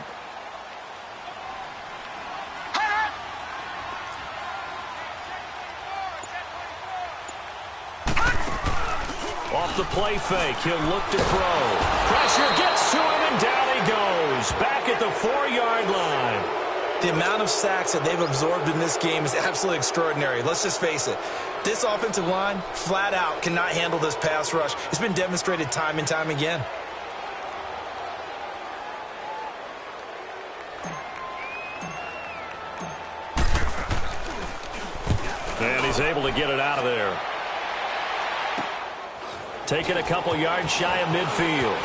Off the play fake, he'll look to throw. Pressure gets to him, and down he goes. Back at the 4-yard line. The amount of sacks that they've absorbed in this game is absolutely extraordinary. Let's just face it. This offensive line, flat out, cannot handle this pass rush. It's been demonstrated time and time again. And he's able to get it out of there. Taking a couple yards shy of midfield.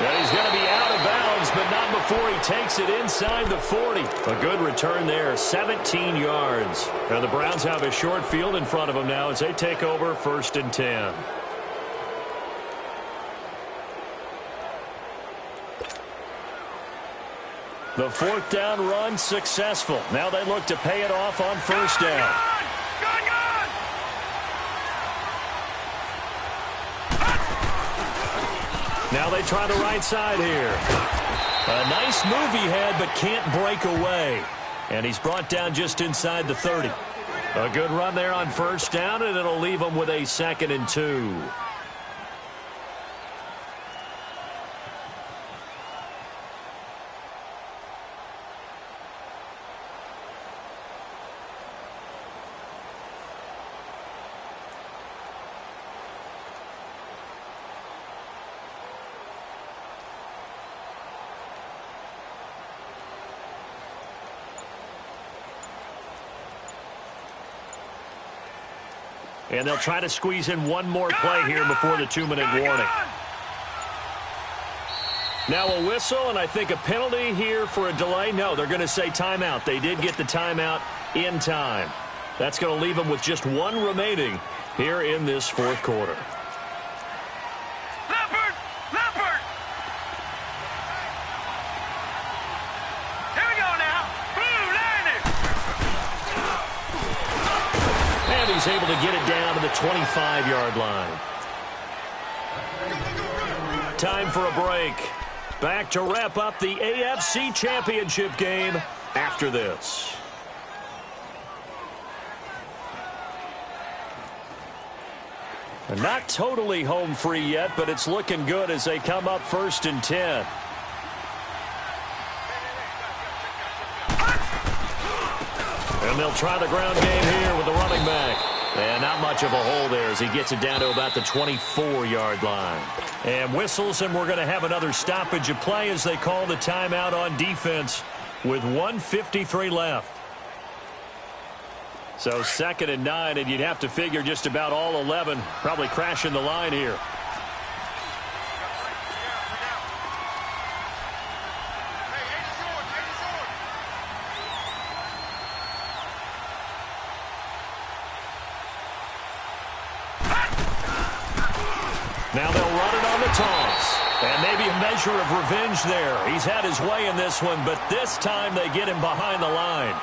And he's going to be out of bounds, but not before he takes it inside the 40. A good return there, 17 yards. And the Browns have a short field in front of them now as they take over 1st and 10. The 4th down run successful. Now they look to pay it off on 1st down. Now they try the right side here. A nice move he had, but can't break away. And he's brought down just inside the 30. A good run there on 1st down, and it'll leave him with a 2nd and 2. And they'll try to squeeze in one more play here before the 2-minute warning. Now a whistle, and I think a penalty here for a delay. No, they're going to say timeout. They did get the timeout in time. That's going to leave them with just 1 remaining here in this 4th quarter. He's able to get it down to the 25-yard line. Time for a break. Back to wrap up the AFC Championship game after this. And not totally home free yet, but it's looking good as they come up 1st and 10. And they'll try the ground game here with the running back. And not much of a hole there as he gets it down to about the 24-yard line. And whistles, and we're going to have another stoppage of play as they call the timeout on defense with 1:53 left. So 2nd and 9, and you'd have to figure just about all 11 probably crashing the line here. Now they'll run it on the toss. And maybe a measure of revenge there. He's had his way in this one, but this time they get him behind the line.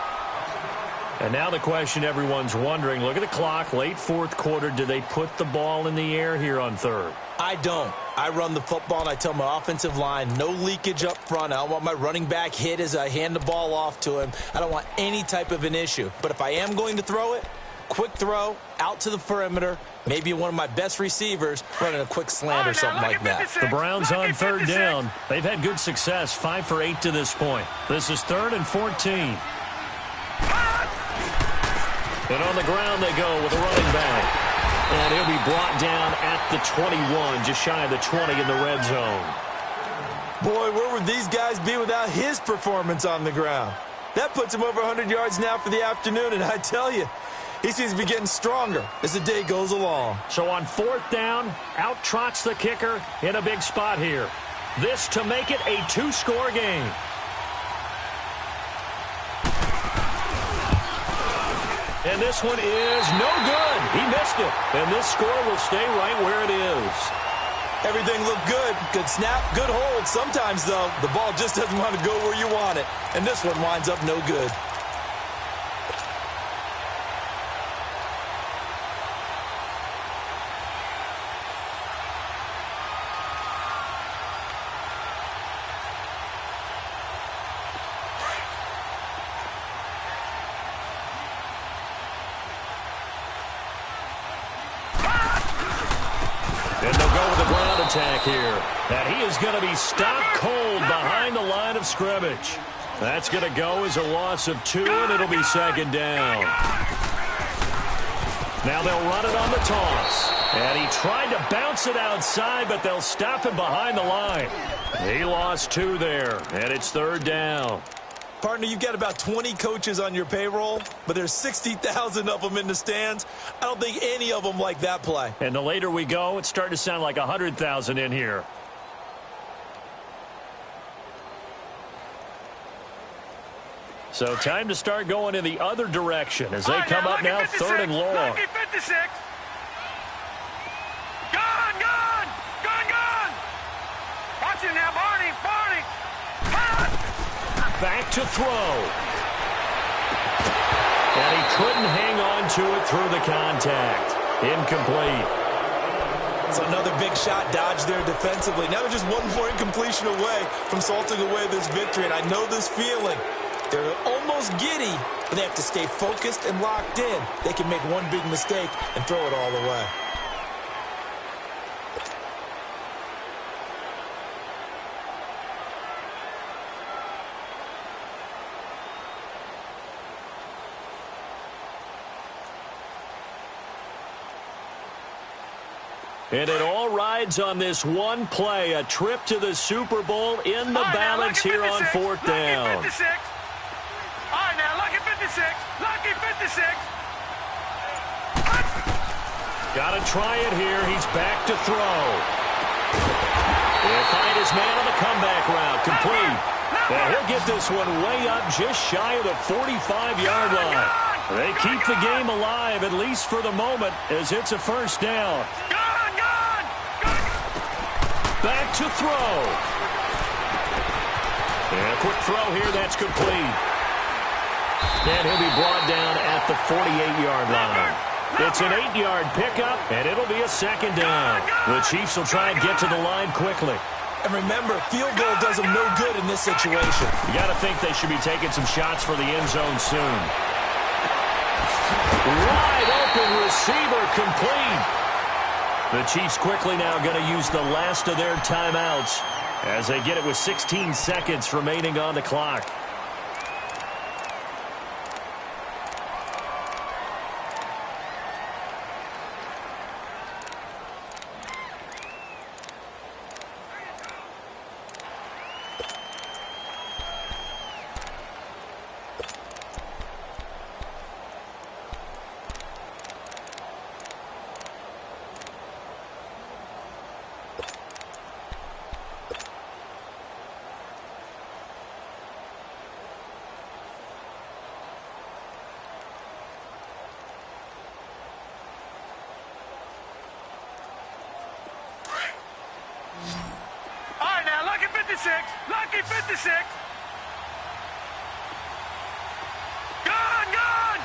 And now the question everyone's wondering, look at the clock, late fourth quarter, do they put the ball in the air here on third? I don't. I run the football, and I tell my offensive line, no leakage up front. I don't want my running back hit as I hand the ball off to him. I don't want any type of an issue. But if I am going to throw it, quick throw, out to the perimeter, maybe one of my best receivers running a quick slant or something like that. The Browns on third down. They've had good success, 5 for 8 to this point. This is 3rd and 14. And on the ground they go with a running back. And he'll be brought down at the 21, just shy of the 20 in the red zone. Boy, where would these guys be without his performance on the ground? That puts him over 100 yards now for the afternoon, and I tell you, he seems to be getting stronger as the day goes along. So on 4th down, out trots the kicker in a big spot here. This to make it a 2-score game. And this one is no good. He missed it. And this score will stay right where it is. Everything looked good. Good snap, good hold. Sometimes, though, the ball just doesn't want to go where you want it. And this one winds up no good. And they'll go with the ground attack here. And he is going to be stopped cold behind the line of scrimmage. That's going to go as a loss of 2, and it'll be 2nd down. Now they'll run it on the toss. And he tried to bounce it outside, but they'll stop him behind the line. He lost 2 there, and it's 3rd down. Partner, you've got about 20 coaches on your payroll, but there's 60,000 of them in the stands. I don't think any of them like that play. And the later we go, it's starting to sound like 100,000 in here. So time to start going in the other direction as they come up now 3rd and long. Lucky 56. Gone, gone, gone, gone. Watch it now, Barney. Back to throw. And he couldn't hang on to it through the contact. Incomplete. So another big shot dodged there defensively. Now they're just one more incompletion away from salting away this victory. And I know this feeling. They're almost giddy, but they have to stay focused and locked in. They can make one big mistake and throw it all away. And it all rides on this one play, a trip to the Super Bowl in the balance here on 4th down. Lucky 56. All right, now, lucky 56. Lucky 56. Got to try it here. He's back to throw. He'll find his man on the comeback route. Complete. And he'll get this one way up just shy of the 45-yard line. They keep the game alive, at least for the moment, as it's a 1st down. Back to throw. And a quick throw here, that's complete. And he'll be brought down at the 48-yard line. It's an 8-yard pickup, and it'll be a 2nd down. The Chiefs will try and get to the line quickly. And remember, field goal does them no good in this situation. You got to think they should be taking some shots for the end zone soon. Wide open receiver, complete. The Chiefs quickly now going to use the last of their timeouts as they get it with 16 seconds remaining on the clock. Lucky 56. Gone, gone.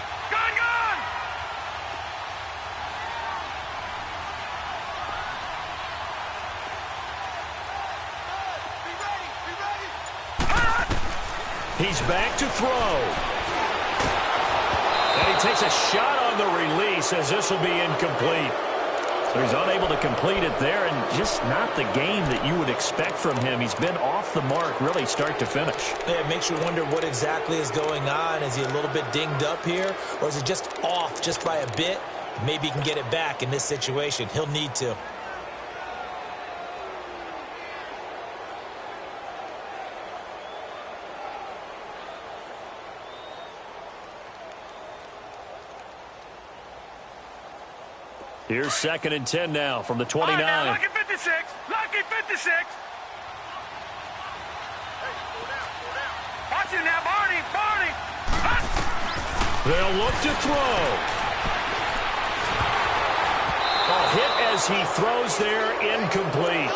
He's back to throw. And he takes a shot on the release as this will be incomplete. So he's unable to complete it there, and just not the game that you would expect from him. He's been off the mark really start to finish. Yeah, it makes you wonder what exactly is going on. Is he a little bit dinged up here, or is it just off just by a bit? Maybe he can get it back in this situation. He'll need to. Here's 2nd and 10 now from the 29. Right, now, lucky 56. Lucky 56. Watch it now, Barney. Barney. They'll look to throw. A hit as he throws there, incomplete.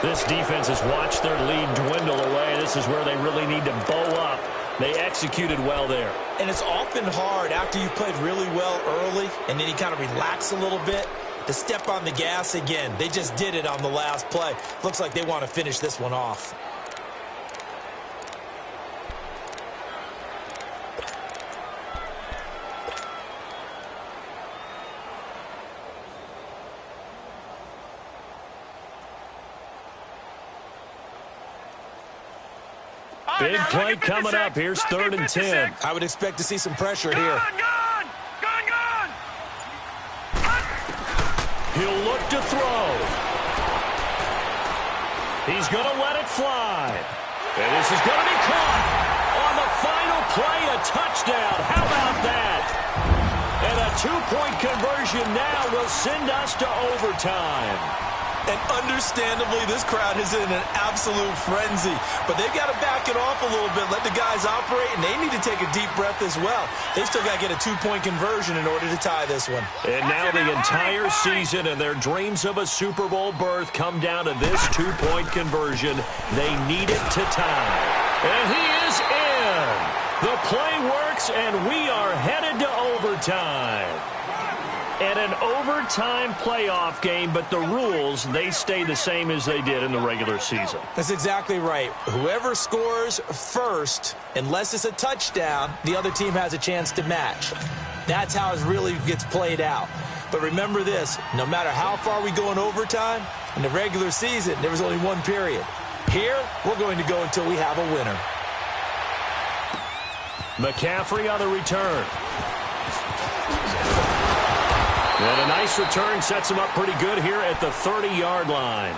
This defense has watched their lead dwindle away. This is where they really need to bow up. They executed well there. And it's often hard after you've played really well early and then you kind of relax a little bit to step on the gas again. They just did it on the last play. Looks like they want to finish this one off. Big play coming up. Here's 3rd and 10. I would expect to see some pressure here. Gone! He'll look to throw. He's going to let it fly. And this is going to be caught. On the final play, a touchdown. How about that? And a 2-point conversion now will send us to overtime. And understandably, this crowd is in an absolute frenzy. But they've got to back it off a little bit, let the guys operate, and they need to take a deep breath as well. They still got to get a 2-point conversion in order to tie this one. And now the entire season and their dreams of a Super Bowl berth come down to this 2-point conversion. They need it to tie. And he is in. The play works, and we are headed to overtime. And an overtime playoff game, but the rules, they stay the same as they did in the regular season. That's exactly right. Whoever scores first, unless it's a touchdown, the other team has a chance to match. That's how it really gets played out. But remember this, no matter how far we go in overtime, in the regular season, there was only one period. Here, we're going to go until we have a winner. McCaffrey on the return. And a nice return sets him up pretty good here at the 30-yard line.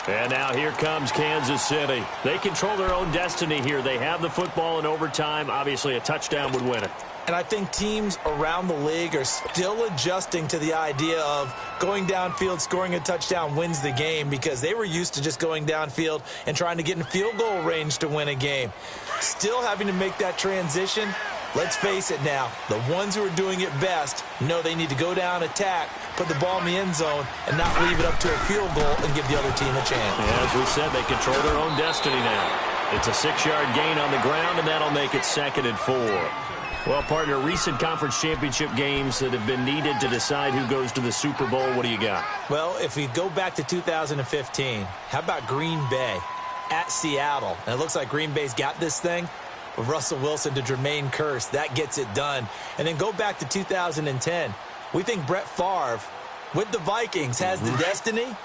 And now here comes Kansas City. They control their own destiny here. They have the football in overtime. Obviously, a touchdown would win it. And I think teams around the league are still adjusting to the idea of going downfield, scoring a touchdown wins the game, because they were used to just going downfield and trying to get in field goal range to win a game. Still having to make that transition. Let's face it now, the ones who are doing it best know they need to go down, attack, put the ball in the end zone, and not leave it up to a field goal and give the other team a chance. Yeah, as we said, they control their own destiny now. It's a 6-yard gain on the ground, and that'll make it 2nd and 4. Well, partner, recent conference championship games that have been needed to decide who goes to the Super Bowl, what do you got? Well, if we go back to 2015, how about Green Bay at Seattle? And it looks like Green Bay's got this thing. With Russell Wilson to Jermaine Kearse, that gets it done. And then go back to 2010. We think Brett Favre, with the Vikings, has the destiny,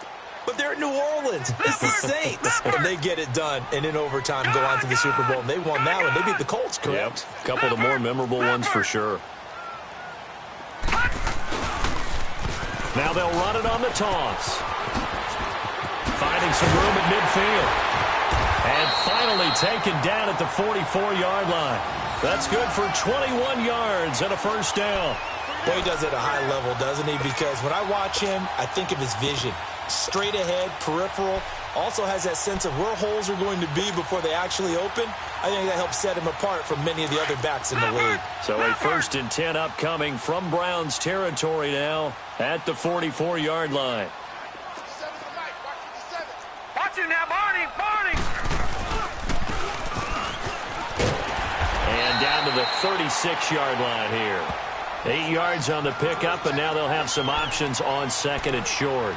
but they're in New Orleans. It's the Saints. And they get it done. And in overtime, go on to the Super Bowl. And they won that one. They beat the Colts, correct? Yep. A couple of the more memorable ones for sure. Now they'll run it on the toss. Finding some room at midfield. And finally taken down at the 44-yard line. That's good for 21 yards and a first down. Well, he does it at a high level, doesn't he? Because when I watch him, I think of his vision. Straight ahead, peripheral. Also has that sense of where holes are going to be before they actually open. I think that helps set him apart from many of the other backs in the league. So a 1st and 10 upcoming from Browns territory now at the 44-yard line. Watch it now, Barney. Barney. And down to the 36-yard line here. 8 yards on the pickup, and now they'll have some options on 2nd and short.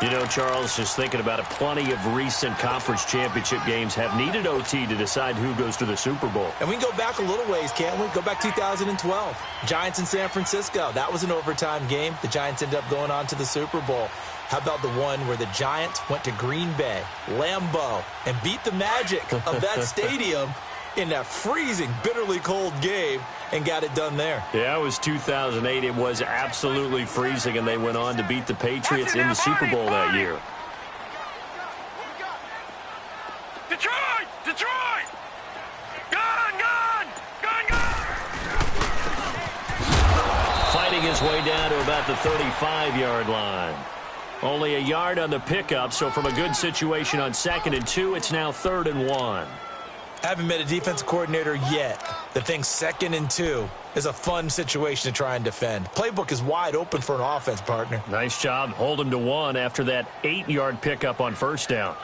You know, Charles, just thinking about it, plenty of recent conference championship games have needed OT to decide who goes to the Super Bowl. And we can go back a little ways, can't we? Go back 2012. Giants in San Francisco. That was an overtime game. The Giants ended up going on to the Super Bowl. How about the one where the Giants went to Green Bay, Lambeau, and beat the magic of that stadium in that freezing, bitterly cold game and got it done there? Yeah, it was 2008. It was absolutely freezing, and they went on to beat the Patriots in the Super Bowl that year. Detroit! Detroit! Gun! Gun! Gun! Gun! Fighting his way down to about the 35-yard line. Only a yard on the pickup, so from a good situation on 2nd and 2, it's now 3rd and 1. Haven't met a defensive coordinator yet that thinks 2nd and 2 is a fun situation to try and defend. Playbook is wide open for an offense, partner. Nice job. Hold him to 1 after that 8-yard pickup on 1st down.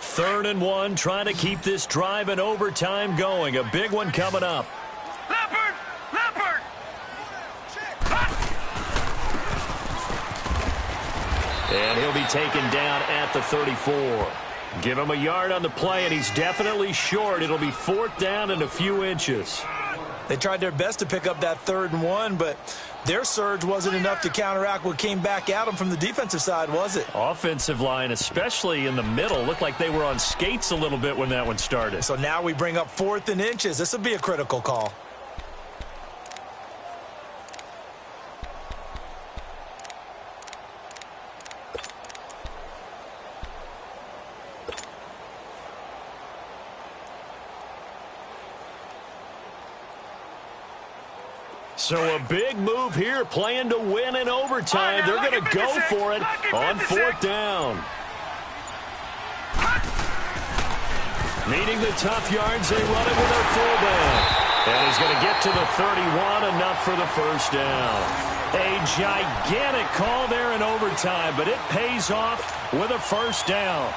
3rd and 1, trying to keep this drive in overtime going. A big one coming up. Leopard! Leopard! And he'll be taken down at the 34. Give him a yard on the play, and he's definitely short. It'll be 4th down and a few inches. They tried their best to pick up that 3rd and 1, but their surge wasn't enough to counteract what came back at them from the defensive side, was it? Offensive line, especially in the middle, looked like they were on skates a little bit when that one started. So now we bring up 4th and inches. This will be a critical call. So a big move here, playing to win in overtime. They're going to go for it on 4th down. Needing the tough yards, they run it with their fullback. And he's going to get to the 31, enough for the 1st down. A gigantic call there in overtime, but it pays off with a 1st down.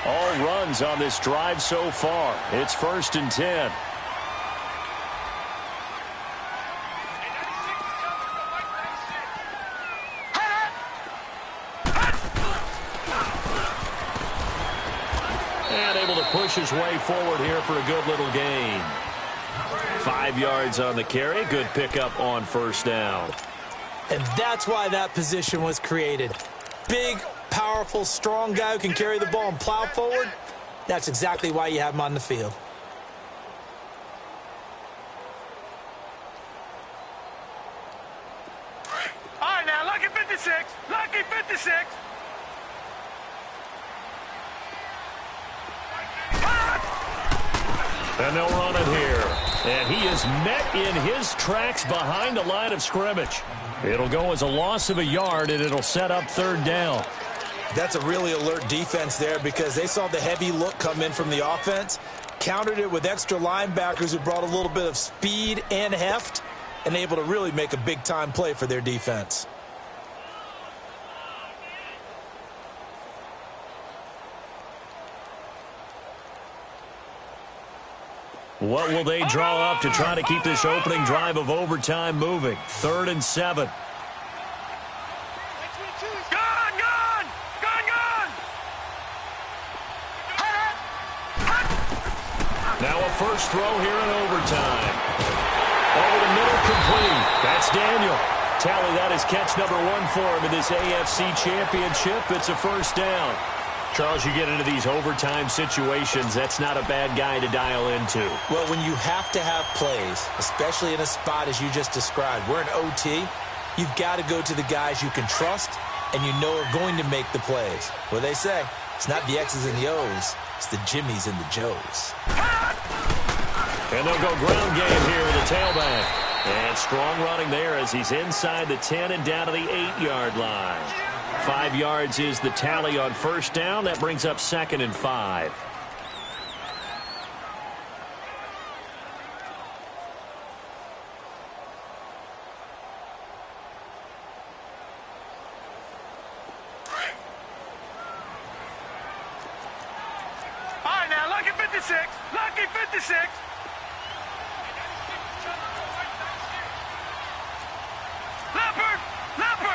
All runs on this drive so far. It's 1st and 10. Push his way forward here for a good little gain. 5 yards on the carry. Good pickup on 1st down. And that's why that position was created. Big, powerful, strong guy who can carry the ball and plow forward. That's exactly why you have him on the field. All right, now, lucky 56. Lucky 56. And they'll run it here. And he is met in his tracks behind the line of scrimmage. It'll go as a loss of a yard, and it'll set up 3rd down. That's a really alert defense there because they saw the heavy look come in from the offense, countered it with extra linebackers who brought a little bit of speed and heft, and able to really make a big-time play for their defense. What will they draw up to try to keep this opening drive of overtime moving? 3rd and 7. Gun! Gun! Gun! Gun! Now a first throw here in overtime. Over the middle, complete. That's Daniel. Tally that is catch number 1 for him in this AFC Championship. It's a 1st down. Charles, you get into these overtime situations, that's not a bad guy to dial into. Well, when you have to have plays, especially in a spot as you just described, we're in OT, you've got to go to the guys you can trust and you know are going to make the plays. What they say, it's not the X's and the O's, it's the Jimmys and the Joes. And they'll go ground game here in the tailback. And strong running there as he's inside the 10 and down to the 8-yard line. 5 yards is the tally on 1st down. That brings up 2nd and 5. All right, now, lucky 56. Lucky 56. Leopard! Leopard!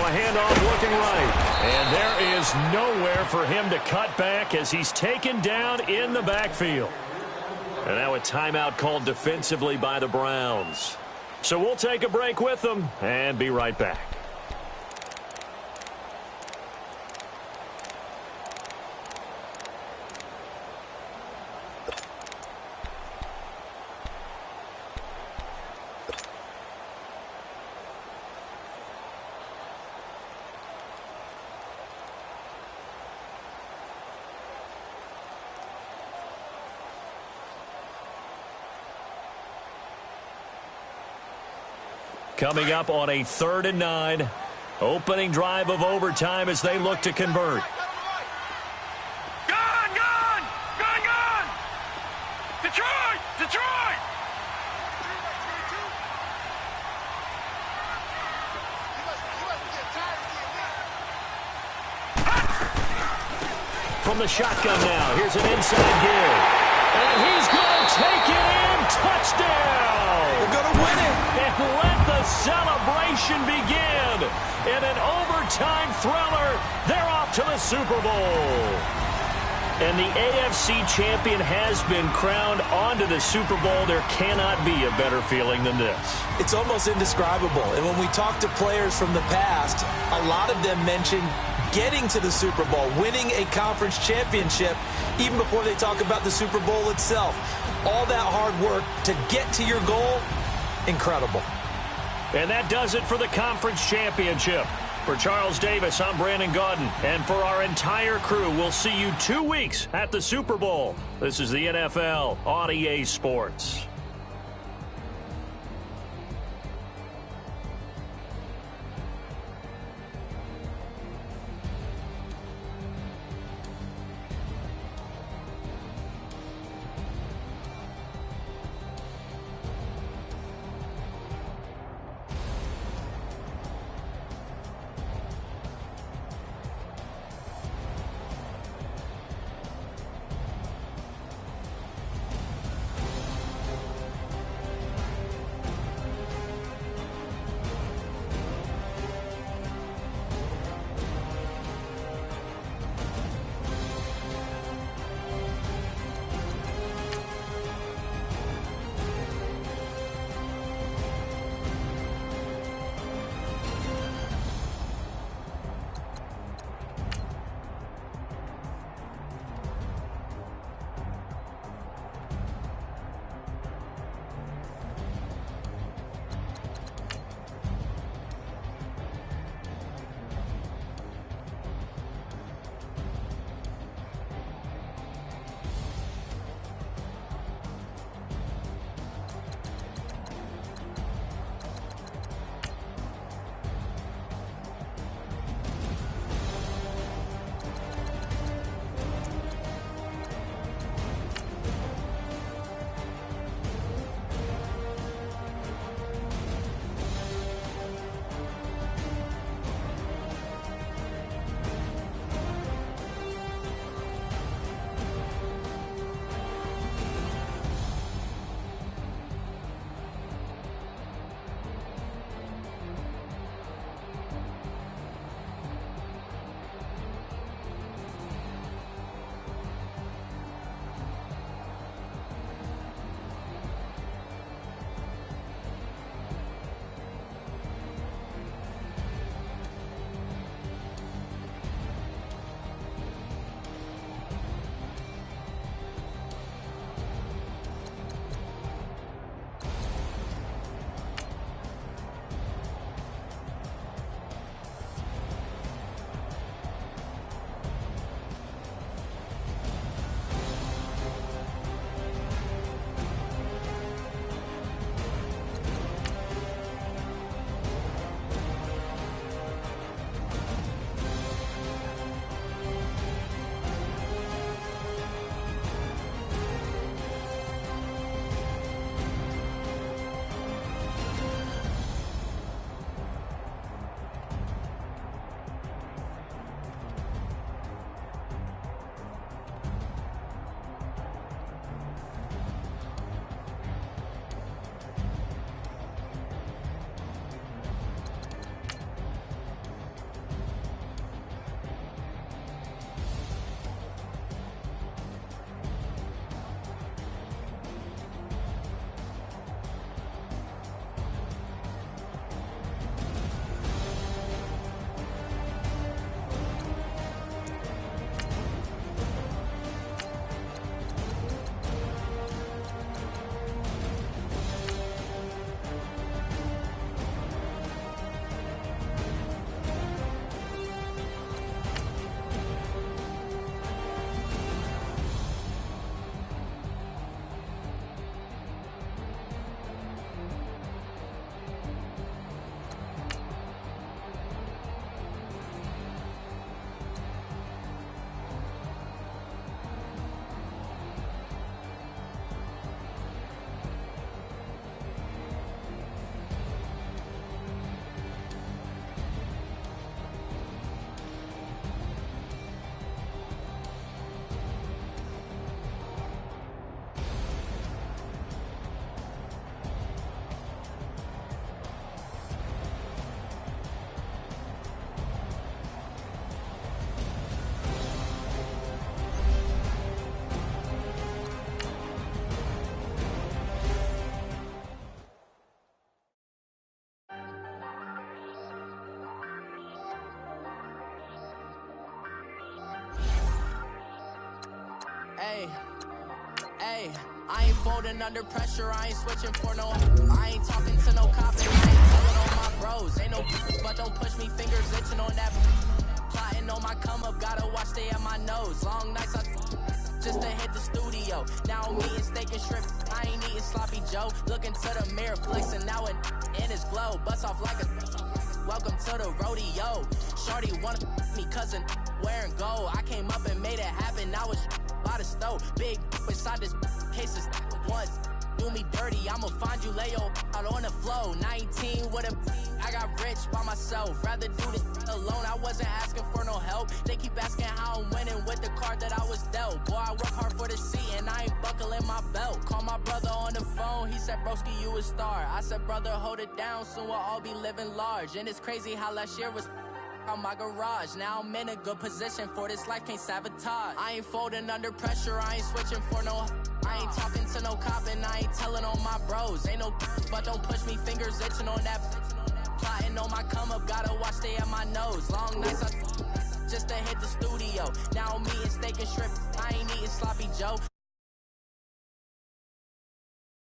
handoff looking right. And there is nowhere for him to cut back as he's taken down in the backfield. And now a timeout called defensively by the Browns. So we'll take a break with them and be right back. Coming up on a 3rd and 9. Opening drive of overtime as they look to convert. Gone, gone! Gone, gone! Detroit! Detroit! From the shotgun now, here's an inside give. And he's going to take it in. Touchdown! They're going to win it. And let the celebration begin. In an overtime thriller, they're off to the Super Bowl. And the AFC champion has been crowned onto the Super Bowl. There cannot be a better feeling than this. It's almost indescribable. And when we talk to players from the past, a lot of them mention getting to the Super Bowl, winning a conference championship, even before they talk about the Super Bowl itself. All that hard work to get to your goal, incredible. And that does it for the conference championship. For Charles Davis, I'm Brandon Gaudin. And for our entire crew, we'll see you 2 weeks at the Super Bowl. This is the NFL on EA Sports. Hey, I ain't folding under pressure, I ain't switching for no. I ain't talking to no cop, and I ain't telling on my bros. Ain't no, but don't push me, fingers itching on that. Plotting on my come up, gotta watch stay at my nose. Long nights, just to hit the studio. Now I'm eating steak and shrimp, I ain't eating sloppy Joe. Looking to the mirror, flexing now and in his glow. Bust off like a, welcome to the rodeo. Shorty wanna me cousin wearing gold. I came up and made it happen, I was by the stove. Big inside this cases once. Do me dirty, I'ma find you, lay your out on the flow. 19 with a, I got rich by myself. Rather do this alone, I wasn't asking for no help. They keep asking how I'm winning with the card that I was dealt. Boy, I work hard for the seat and I ain't buckling my belt. Call my brother on the phone, he said, broski, you a star. I said, brother, hold it down, soon we'll all be living large. And it's crazy how last year was on my garage. Now I'm in a good position for this life, can't sabotage. I ain't folding under pressure, I ain't switching for no. I ain't talking to no cop and I ain't telling on my bros. Ain't no, but don't push me, fingers itching on that. Plotting on my come up, gotta watch stay at my nose. Long nights, just to hit the studio. Now I'm eating steak and shrimp, I ain't eating sloppy Joe.